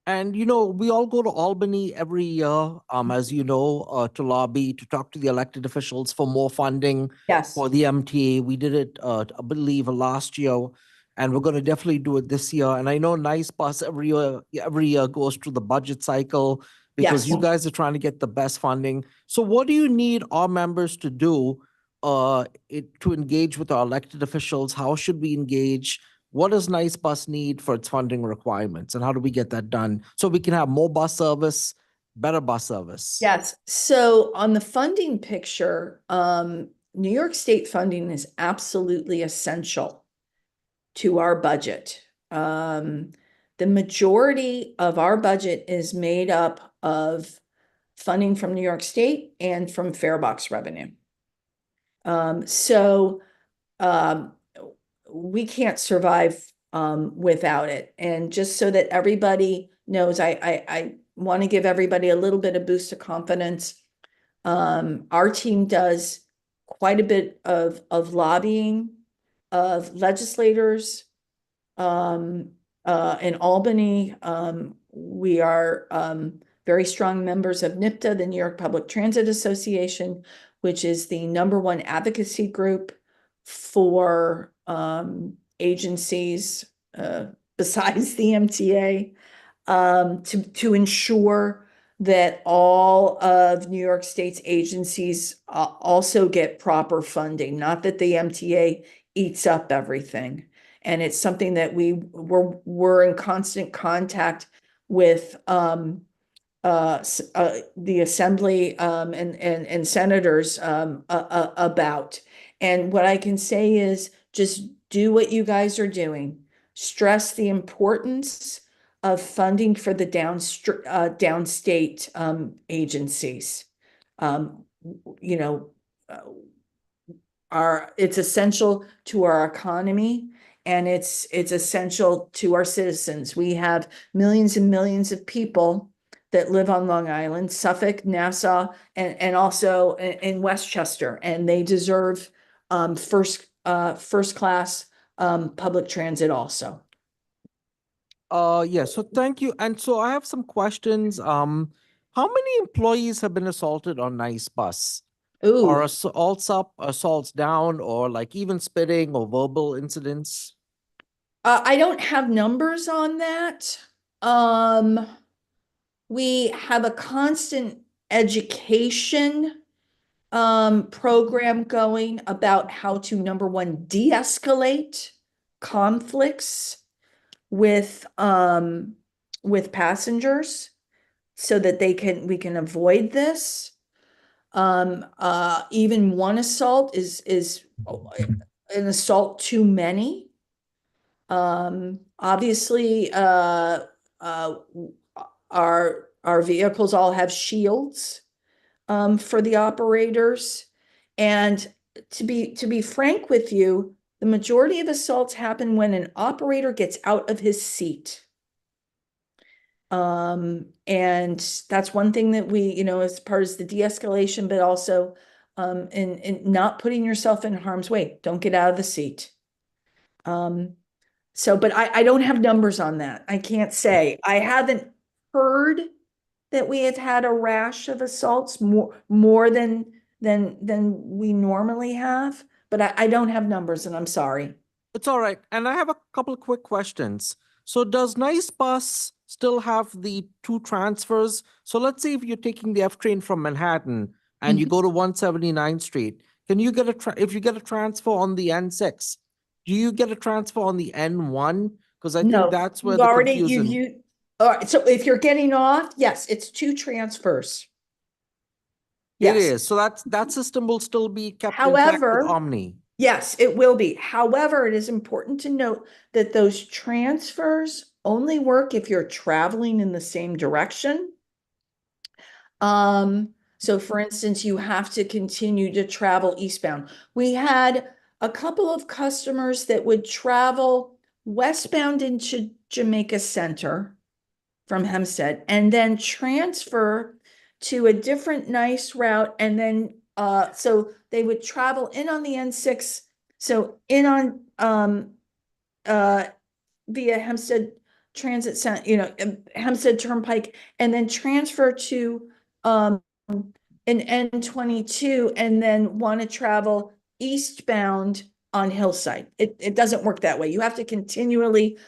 And we all go to Albany every year, as you know, to lobby, to talk to the elected officials for more funding Yes. for the MTA. We did it, I believe, last year, and we're going to definitely do it this year. And I know Nice Bus every year goes through the budget cycle because Yes. you guys are trying to get the best funding. So what do you need our members to do to engage with our elected officials? How should we engage? What does Nice Bus need for its funding requirements, and how do we get that done so we can have more bus service, better bus service? Yes. So on the funding picture, New York State funding is absolutely essential to our budget. The majority of our budget is made up of funding from New York State and from fare box revenue. So we can't survive without it. And just so that everybody knows, I want to give everybody a little bit of boost of confidence. Our team does quite a bit of lobbying of legislators. In Albany, we are very strong members of NIPTA, the New York Public Transit Association, which is the #1 advocacy group for agencies besides the MTA, to ensure that all of New York State's agencies also get proper funding, not that the MTA eats up everything. And it's something that we're in constant contact with the assembly and senators about. And what I can say is just do what you guys are doing. Stress the importance of funding for the downstate agencies. You know, it's essential to our economy, and it's essential to our citizens. We have millions and millions of people that live on Long Island, Suffolk, Nassau, and also in Westchester, and they deserve first class public transit also. Yeah, so thank you. And so I have some questions. How many employees have been assaulted on Nice Bus? Or Ooh, assaults down, or like even spitting or verbal incidents? I don't have numbers on that. We have a constant education program going about how to, #1, de-escalate conflicts with passengers so that we can avoid this. Even one assault is an assault too many. Obviously, our vehicles all have shields for the operators. And to be frank with you, the majority of assaults happen when an operator gets out of his seat. And that's one thing that we, as part of the de-escalation, but also in not putting yourself in harm's way. Don't get out of the seat. But I don't have numbers on that. I can't say. I haven't heard that we have had a rash of assaults more than we normally have, but I don't have numbers, and I'm sorry. It's all right. And I have a couple of quick questions. So does Nice Bus still have the 2 transfers? So let's say if you're taking the F train from Manhattan and you go to 179th Street, can you get if you get a transfer on the N6, do you get a transfer on the N1? Because I No, think that's where you've the already, confusion. all right, so if you're getting off, yes, it's 2 transfers. It Yes. is. So that system will still be kept intact However, with Omni. yes, it will be. However, it is important to note that those transfers only work if you're traveling in the same direction. So for instance, you have to continue to travel eastbound. We had a couple of customers that would travel westbound into Jamaica Center from Hempstead and then transfer to a different nice route. And then, so they would travel in on the N6. So in on, via Hempstead Transit Center, Hempstead Turnpike, and then transfer to, an N22 and then want to travel eastbound on Hillside. It doesn't work that way. You have to continually,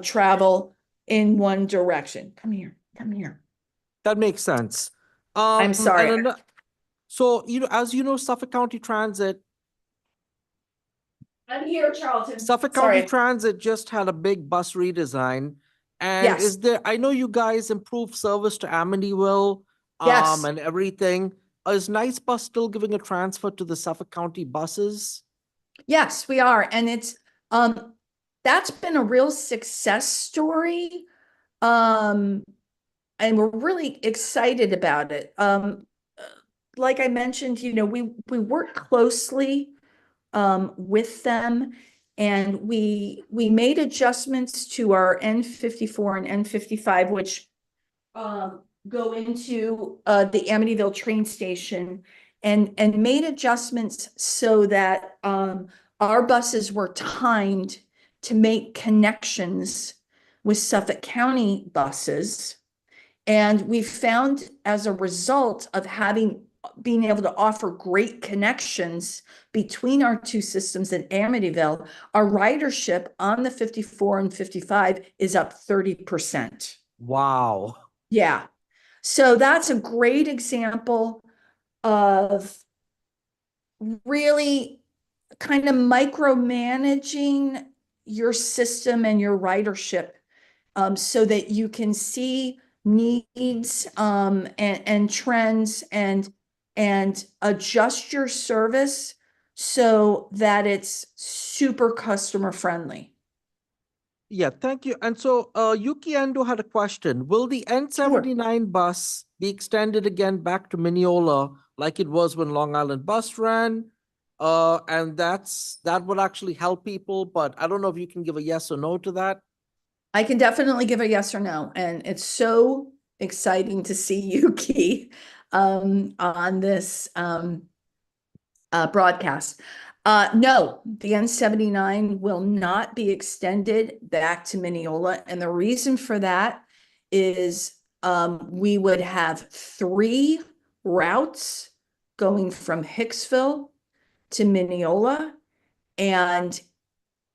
travel in one direction. Come here, come here. That makes sense. I'm sorry. So, as you know, Suffolk County Transit I'm here, Charlton. Suffolk Sorry. County Transit just had a big bus redesign. And Yes. I know you guys improved service to Amityville, Yes. and everything. Is Nice Bus still giving a transfer to the Suffolk County buses? Yes, we are. And it's, that's been a real success story. And we're really excited about it. Like I mentioned, we work closely with them, and we made adjustments to our N54 and N55, which go into the Amityville train station and made adjustments so that our buses were timed to make connections with Suffolk County buses. And we found as a result of being able to offer great connections between our two systems in Amityville, our ridership on the 54 and 55 is up 30%. Wow. Yeah. So that's a great example of really kind of micromanaging your system and your ridership so that you can see needs and trends and adjust your service so that it's super customer friendly. Yeah, thank you. And so Yuki Endo had a question. Will the N79 bus be extended again back to Mineola like it was when Long Island Bus ran? And that would actually help people, but I don't know if you can give a yes or no to that. I can definitely give a yes or no, and it's so exciting to see Yuki on this broadcast. No, the N79 will not be extended back to Mineola, and the reason for that is we would have 3 routes going from Hicksville to Mineola, and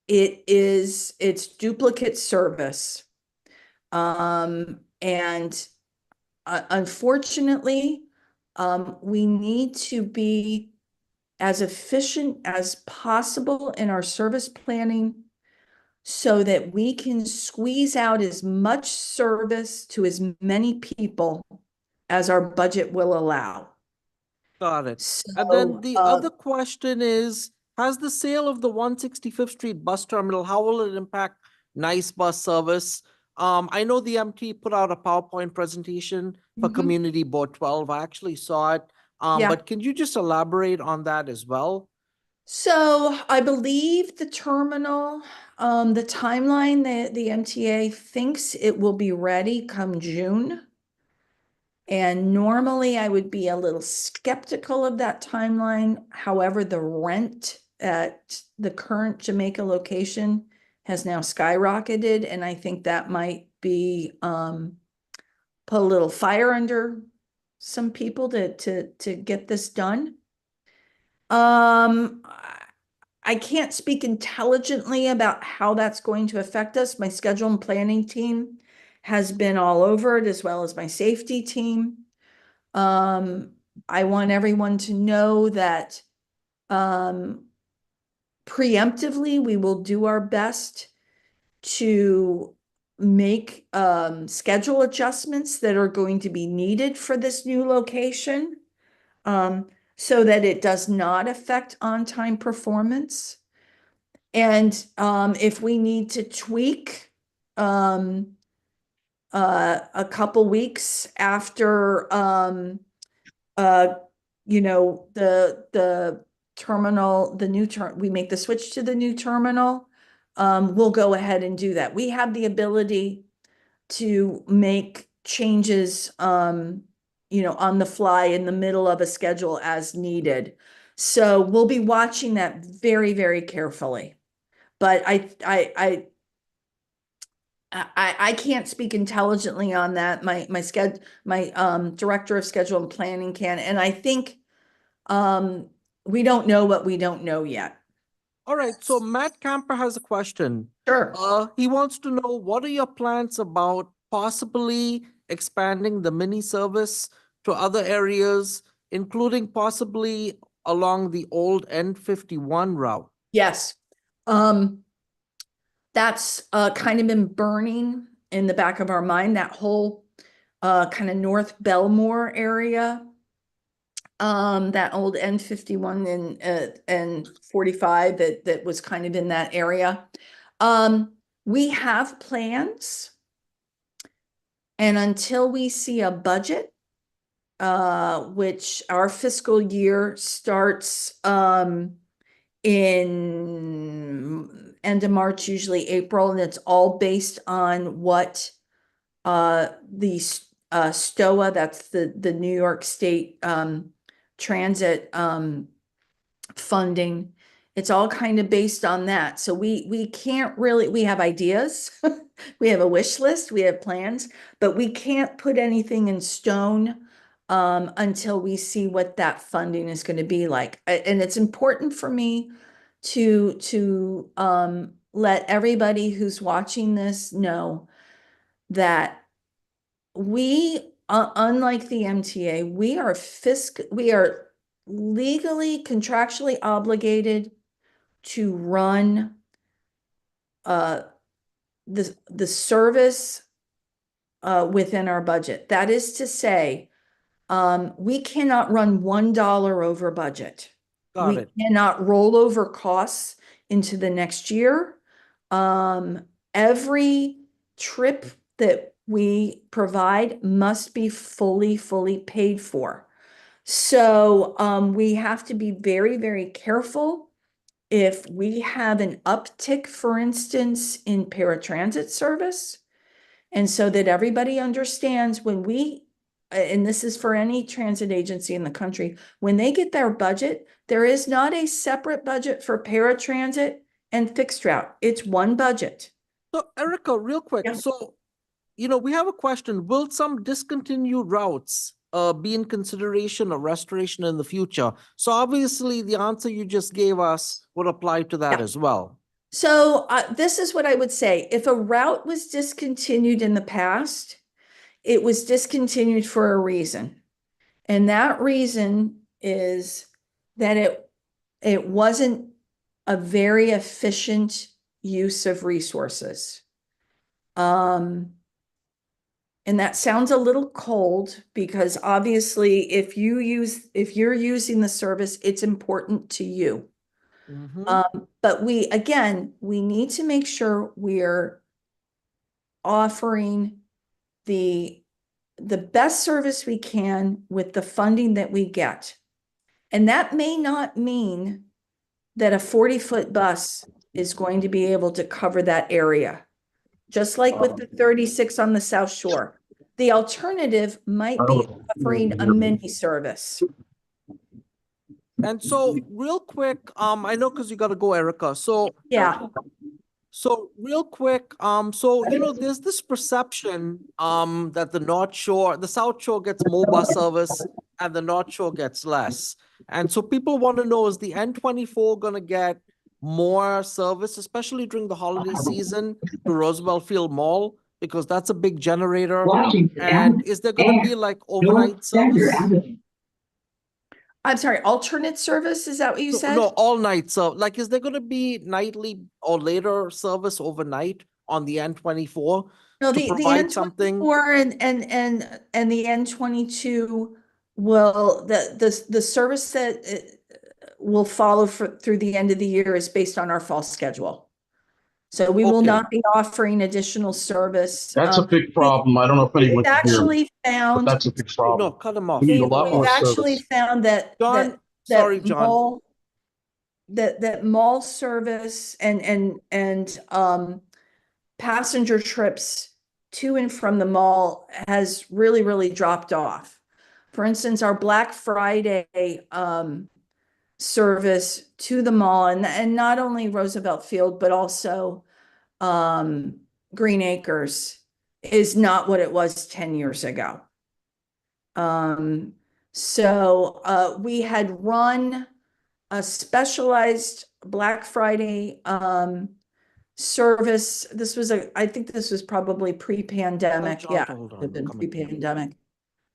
it's duplicate service. And unfortunately, we need to be as efficient as possible in our service planning so that we can squeeze out as much service to as many people as our budget will allow. Got it. So, And then the other question is, has the sale of the 165th Street bus terminal, how will it impact NICE bus service? I know the MT put out a PowerPoint presentation for Mhm. Community Board 12. I actually saw it. Yeah. But can you just elaborate on that as well? So I believe the terminal, the timeline, the MTA thinks it will be ready come June. And normally I would be a little skeptical of that timeline. However, the rent at the current Jamaica location has now skyrocketed, and I think that might be put a little fire under some people to get this done. I can't speak intelligently about how that's going to affect us. My schedule and planning team has been all over it, as well as my safety team. I want everyone to know that preemptively, we will do our best to make schedule adjustments that are going to be needed for this new location so that it does not affect on-time performance. And if we need to tweak a couple weeks after the terminal, we make the switch to the new terminal, we'll go ahead and do that. We have the ability to make changes on the fly in the middle of a schedule as needed. So we'll be watching that very, very carefully. But I can't speak intelligently on that. My director of schedule and planning can, and I think we don't know what we don't know yet. All right, so Matt Camper has a question. Sure. He wants to know, what are your plans about possibly expanding the mini service to other areas, including possibly along the old N51 route? Yes. That's kind of been burning in the back of our mind, that whole kind of North Belmore area. That old N51 and 45 that was kind of in that area. We have plans. And until we see a budget, which our fiscal year starts in end of March, usually April, and it's all based on what the STOA, that's the New York State transit funding. It's all kind of based on that. So we can't really, we have ideas. We have a wish list, we have plans, but we can't put anything in stone until we see what that funding is going to be like. And it's important for me to let everybody who's watching this know that we, unlike the MTA, we are legally, contractually obligated to run the service within our budget. That is to say, we cannot run $1 over budget. Got We it. cannot roll over costs into the next year. Every trip that we provide must be fully paid for. So we have to be very, very careful. If we have an uptick, for instance, in paratransit service, and so that everybody understands when we, and this is for any transit agency in the country, when they get their budget, there is not a separate budget for paratransit and fixed route. It's one budget. So Erica, real quick, Yeah. so, we have a question. Will some discontinued routes be in consideration of restoration in the future? So obviously the answer you just gave us would apply to that Yeah. as well. So this is what I would say. If a route was discontinued in the past, it was discontinued for a reason. And that reason is that it wasn't a very efficient use of resources. And that sounds a little cold because obviously if you're using the service, it's important to you. But we need to make sure we're offering the best service we can with the funding that we get. And that may not mean that a 40-foot bus is going to be able to cover that area. Just like with the 36 on the South Shore. The alternative might be offering a mini service. And so real quick, I know because you got to go, Erica. So Yeah, So real quick, there's this perception that the South Shore gets more bus service and the North Shore gets less. And so people want to know, is the N24 gonna get more service, especially during the holiday season to Roosevelt Field Mall? Because that's a big generator. And is there gonna be like overnight service? I'm sorry, alternate service, is that what you said? No, all night. So like, is there gonna be nightly or later service overnight on the N24 No, to the provide something? N24 and the N22 will, the service that will follow through the end of the year is based on our fall schedule. So we will Okay. not be offering additional service. That's a big problem. I don't know if anyone We've can hear me, actually but found, that's a big No, problem. cut them off. We need a lot we've more actually service. found that John, sorry, John. mall service and passenger trips to and from the mall has really dropped off. For instance, our Black Friday service to the mall and not only Roosevelt Field, but also Green Acres is not what it was 10 years ago. So we had run a specialized Black Friday service. I think this was probably pre-pandemic. John, Yeah, hold on, it'd been I'm coming. pre-pandemic. So-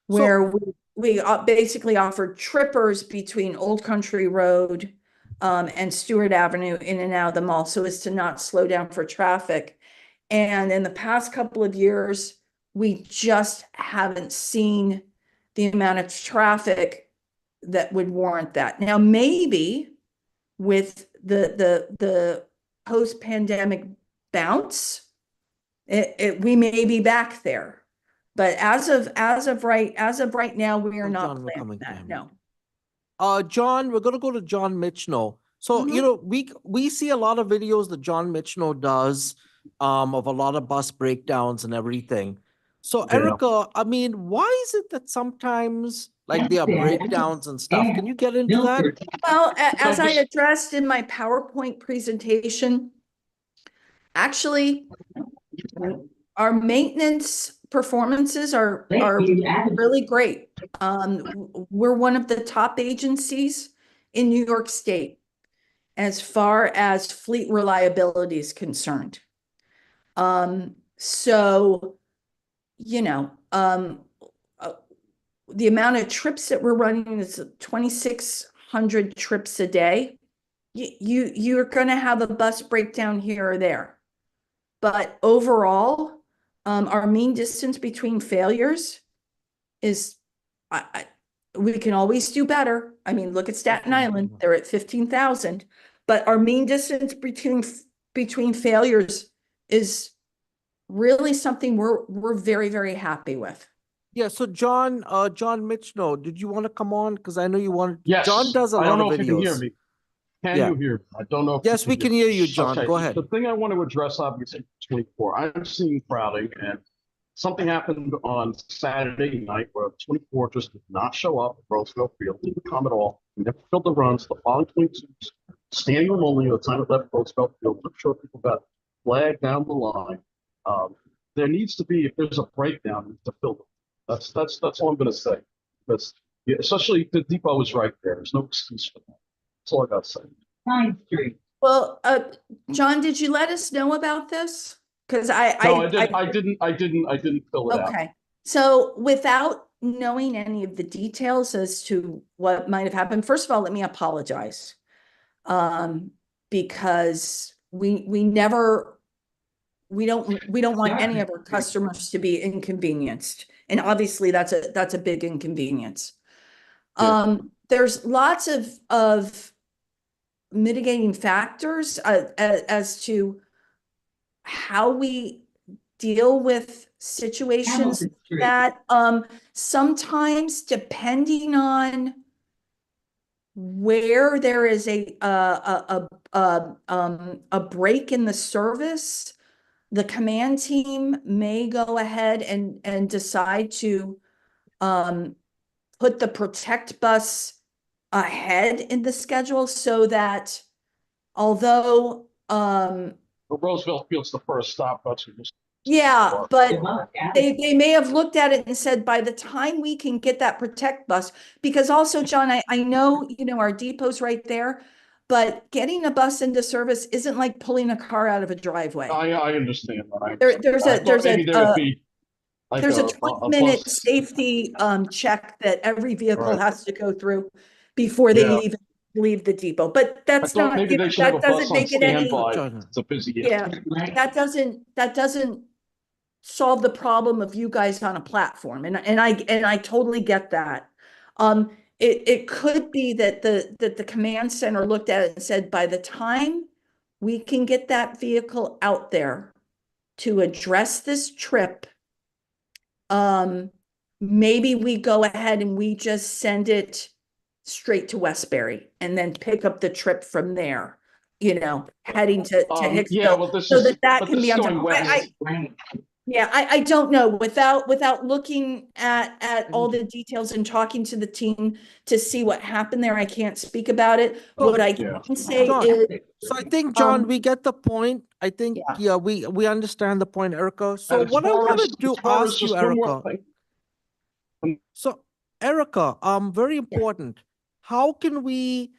Where we basically offered trippers between Old Country Road and Stewart Avenue in and out of the mall so as to not slow down for traffic. And in the past couple of years, we just haven't seen the amount of traffic that would warrant that. Now, maybe with the post-pandemic bounce, we may be back there. But as of right now, we are Oh, not John, we're planning coming to that, him. no. John, we're gonna go to John Michno. So, we see a lot of videos that John Michno does of a lot of bus breakdowns and everything. So Yeah. Erica, I mean, why is it that sometimes like there are breakdowns and stuff? Can you get into that? Well, as I just- addressed in my PowerPoint presentation, actually, our maintenance performances are really great. We're one of the top agencies in New York State as far as fleet reliability is concerned. So, you know, the amount of trips that we're running is 2,600 trips a day. You're gonna have a bus breakdown here or there. But overall, our mean distance between failures is, we can always do better. I mean, look at Staten Island, they're at 15,000. But our mean distance between failures is really something we're very, very happy with. Yeah, so John Michno, did you want to come on? Because I know you wanted. Yes. John does a I don't lot of know if you can hear videos. me. Can Yeah. you hear me? I don't know. If Yes, you we can hear you, John. Okay, Go ahead. The thing I want to address, obviously, 24. I'm seeing crowding, and something happened on Saturday night where 24 just did not show up at Roosevelt Field, didn't come at all. We never filled the runs. The following 22s, standing room only at the time it left Roosevelt Field. I'm sure people got flagged down the line. There needs to be, if there's a breakdown, we need to fill them. That's all I'm going to say. Because yeah, especially the depot is right there. There's no excuse for that. That's all I got to say. Ninth Street. Well, John, did you let us know about this? Because No, I didn't fill it out. Okay, so without knowing any of the details as to what might have happened, first of all, let me apologize. Because we don't want any of our customers to be inconvenienced. And obviously that's a big inconvenience. There's lots of mitigating factors as to how we deal with situations Hamilton Street. that sometimes depending on where there is a break in the service, the command team may go ahead and decide to put the protect bus ahead in the schedule so that although But Roosevelt Field's the first stop. That's what just. yeah, but They they may have looked at it and said, by the time we can get that protect bus, because also, John, I know, our depot's right there, but getting a bus into service isn't like pulling a car out of a driveway. I understand that. There's I a, thought there's maybe there would be like there's a a 20-minute bus. safety check that every vehicle Right. has to go through before they Yeah. even leave the depot. But I that's thought not, maybe they should have a that bus doesn't on make it any, standby. John. It's a busy. yeah, that doesn't solve the problem of you guys on a platform. And I totally get that. It could be that the command center looked at it and said, by the time we can get that vehicle out there to address this trip, maybe we go ahead and we just send it straight to Westbury and then pick up the trip from there, heading to Yeah, Hicksville. well, this So is that but can this be is on going top. west. Yeah, I don't know, without looking at all the details and talking to the team to see what happened there, I can't speak about it. What I Yeah. can say John, is, So I think, John, Um, we get the point. I think, yeah. yeah, we understand the point, Erica. So And as what I far want as- to do, as far as ask you, just one more Erica. thing. So, Erica, very important. How can we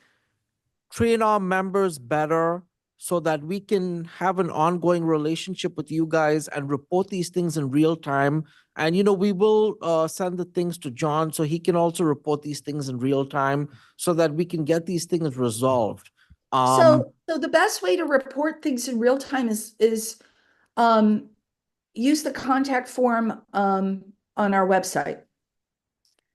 train our members better so that we can have an ongoing relationship with you guys and report these things in real time? And, we will send the things to John so he can also report these things in real time so that we can get these things resolved. So the best way to report things in real time is use the contact form on our website.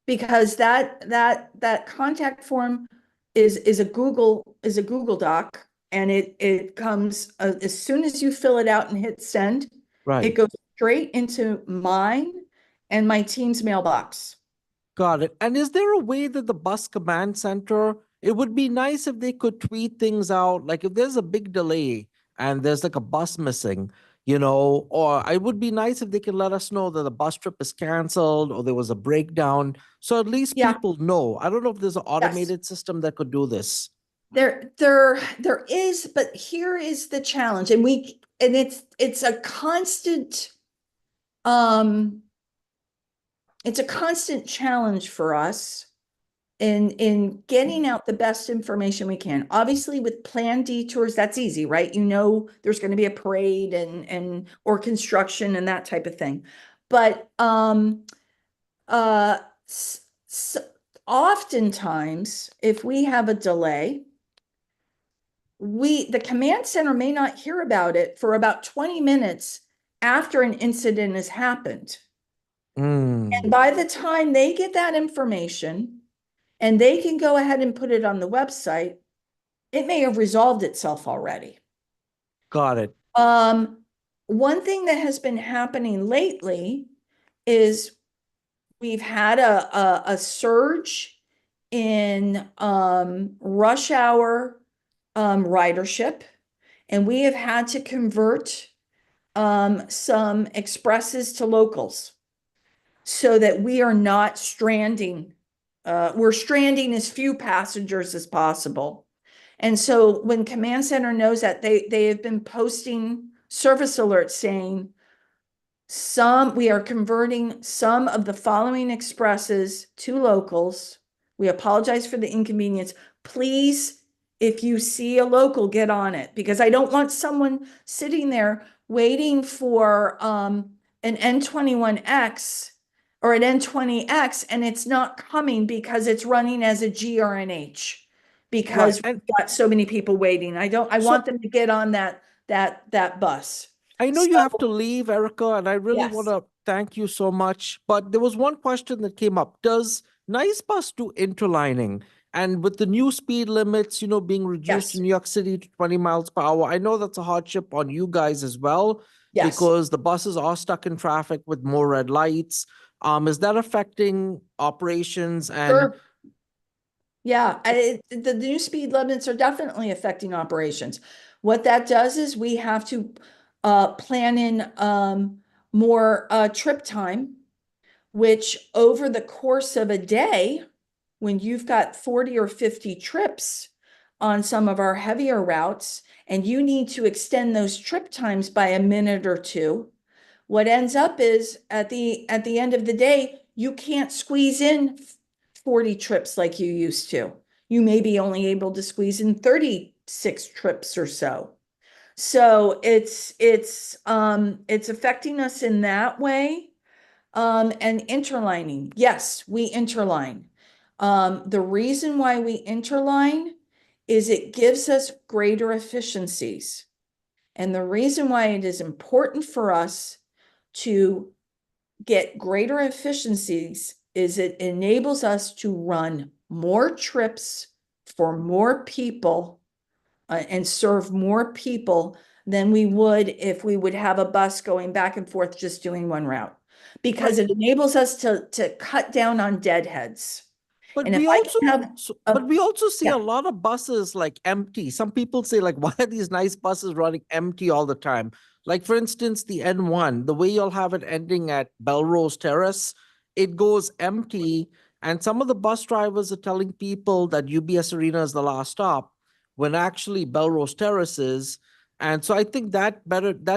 Because that contact form is a Google Doc, and it comes as soon as you fill it out and hit send, Right. it goes straight into mine and my team's mailbox. Got it. And is there a way that the bus command center, it would be nice if they could tweet things out, like if there's a big delay and there's like a bus missing, or it would be nice if they can let us know that the bus trip is canceled or there was a breakdown. So at least Yeah. people know. I don't know if there's an Yes. automated system that could do this. There is, but here is the challenge, and it's a constant, it's a constant challenge for us in getting out the best information we can. Obviously, with planned detours, that's easy, right? There's going to be a parade or construction and that type of thing. But oftentimes, if we have a delay, the command center may not hear about it for about 20 minutes after an incident has happened. And by the time they get that information and they can go ahead and put it on the website, it may have resolved itself already. Got it. One thing that has been happening lately is we've had a surge in rush hour ridership, and we have had to convert some expresses to locals so that we are not stranding. We're stranding as few passengers as possible. And so when Command Center knows that, they have been posting service alerts saying, we are converting some of the following expresses to locals. We apologize for the inconvenience. Please, if you see a local, get on it, because I don't want someone sitting there waiting for an N21X or an N20X and it's not coming because it's running as a G or an H, because Right. we've got so many people waiting. I want them to get on that bus. I know you have to leave, Erica, and I really want Yes. to thank you so much. But there was one question that came up. Does Nice Bus do interlining? And with the new speed limits, being reduced Yes. in New York City to 20 miles per hour, I know that's a hardship on you guys as well, Yes. because the buses are stuck in traffic with more red lights. Is that affecting operations? And Sure. Yeah, the new speed limits are definitely affecting operations. What that does is we have to plan in more trip time, which over the course of a day, when you've got 40 or 50 trips on some of our heavier routes, and you need to extend those trip times by a minute or two, what ends up is at the end of the day, you can't squeeze in 40 trips like you used to. You may be only able to squeeze in 36 trips or so. So it's affecting us in that way. And interlining. Yes, we interline. The reason why we interline is it gives us greater efficiencies. And the reason why it is important for us to get greater efficiencies is it enables us to run more trips for more people and serve more people than we would if we would have a bus going back and forth just doing one route, because it enables us to cut down on deadheads. But And if we I also, can have but we also see yeah. a lot of buses like empty. Some people say like, why are these nice buses running empty all the time? Like for instance, the N1, the way you'll have it ending at Belrose Terrace, it goes empty. And some of the bus drivers are telling people that UBS Arena is the last stop, when actually Belrose Terrace is. And so I think that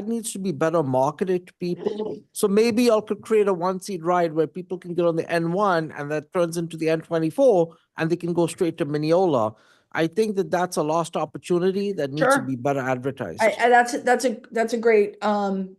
needs to be better marketed to people. So maybe y'all could create a one-seat ride where people can get on the N1 and that turns into the N24 and they can go straight to Mineola. I think that that's a lost opportunity that needs to Sure. be better advertised. That's a great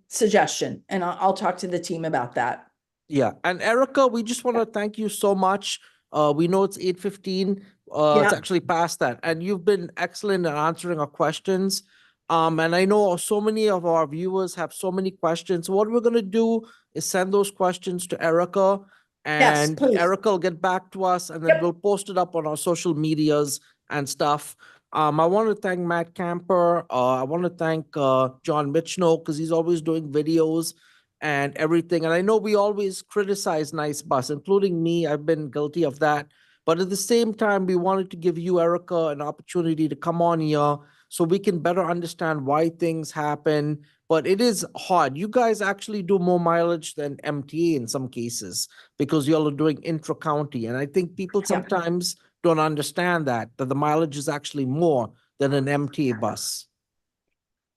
suggestion, and I'll talk to the team about that. Yeah. And Erica, we just want to thank you so much. We know it's 8:15. It's Yeah. actually past that. And you've been excellent in answering our questions. And I know so many of our viewers have so many questions. So what we're going to do is send those questions to Erica, Yes, and please. Erica will get back to us, and then Yep. we'll post it up on our social medias and stuff. I want to thank Matt Camper. I want to thank John Michno, because he's always doing videos and everything. And I know we always criticize Nice Bus, including me. I've been guilty of that. But at the same time, we wanted to give you, Erica, an opportunity to come on here so we can better understand why things happen, but it is hard. You guys actually do more mileage than MTA in some cases because y'all are doing intra-county. And I think people sometimes don't understand that the mileage is actually more than an MTA bus.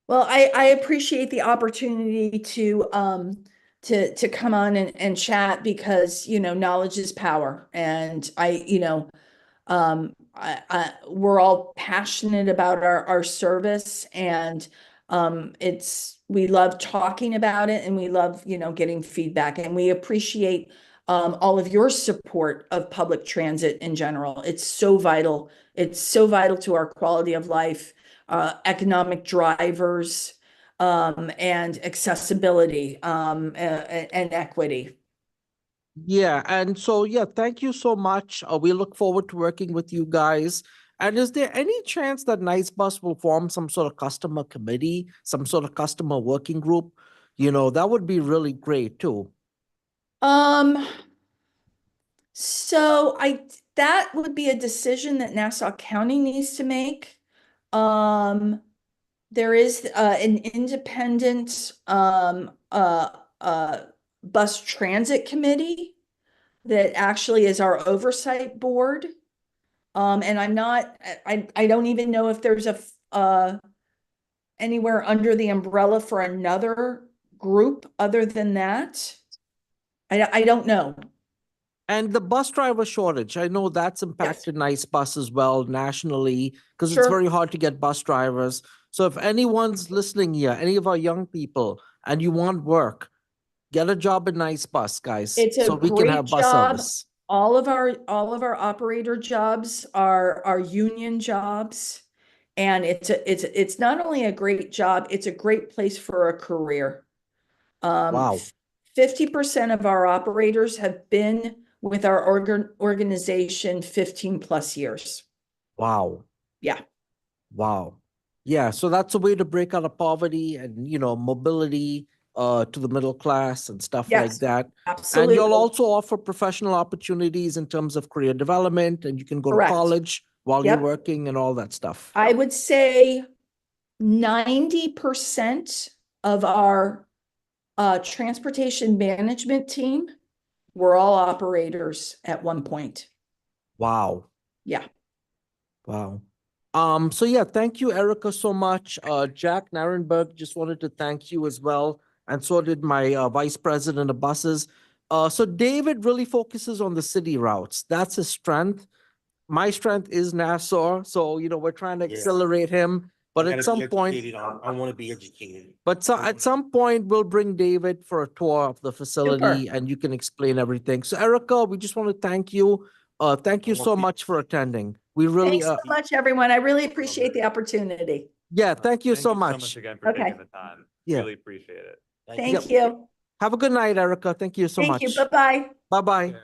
Well, I appreciate the opportunity to come on and chat because, knowledge is power. And we're all passionate about our service and we love talking about it and we love, getting feedback and we appreciate all of your support of public transit in general. It's so vital. It's so vital to our quality of life, economic drivers, and accessibility, and equity. Yeah, and so yeah, thank you so much. We look forward to working with you guys. And is there any chance that Nice Bus will form some sort of customer committee, some sort of customer working group? That would be really great too. So that would be a decision that Nassau County needs to make. There is an independent bus transit committee that actually is our oversight board. And I don't even know if there's anywhere under the umbrella for another group other than that. I don't know. And the bus driver shortage, I know that's impacted Nice Bus as well nationally because it's Sure. very hard to get bus drivers. So if anyone's listening here, any of our young people, and you want work, get a job in Nice Bus, guys. It's a so we can great have bus job. service. All of our operator jobs are union jobs. And it's not only a great job, it's a great place for a career. Wow. 50% of our operators have been with our organization 15 plus years. Wow. Yeah. Wow. Yeah, so that's a way to break out of poverty and, mobility to the middle class and stuff like Yes, that. absolutely. And you'll also offer professional opportunities in terms of career development, and you can go Correct. to college while Yep. you're working and all that stuff. I would say 90% of our transportation management team were all operators at one point. Wow. Yeah. Wow. So yeah, thank you, Erica, so much. Jack Narenberg, just wanted to thank you as well. And so did my vice president of buses. So David really focuses on the city routes. That's his strength. My strength is Nassau. So, we're trying to Yeah. accelerate him. But at some point, I want to be educated. but so at some point, we'll bring David for a tour of the facility and you can explain everything. So Erica, we just want to thank you. Thank you so much for attending. We really, Thanks so much, everyone. I really appreciate the opportunity. yeah, thank you Thank so you so much. much again for Okay. taking the time. Yeah. Really appreciate it. Thank you. Have a good night, Erica. Thank you so Thank much. you. Bye-bye. Bye-bye.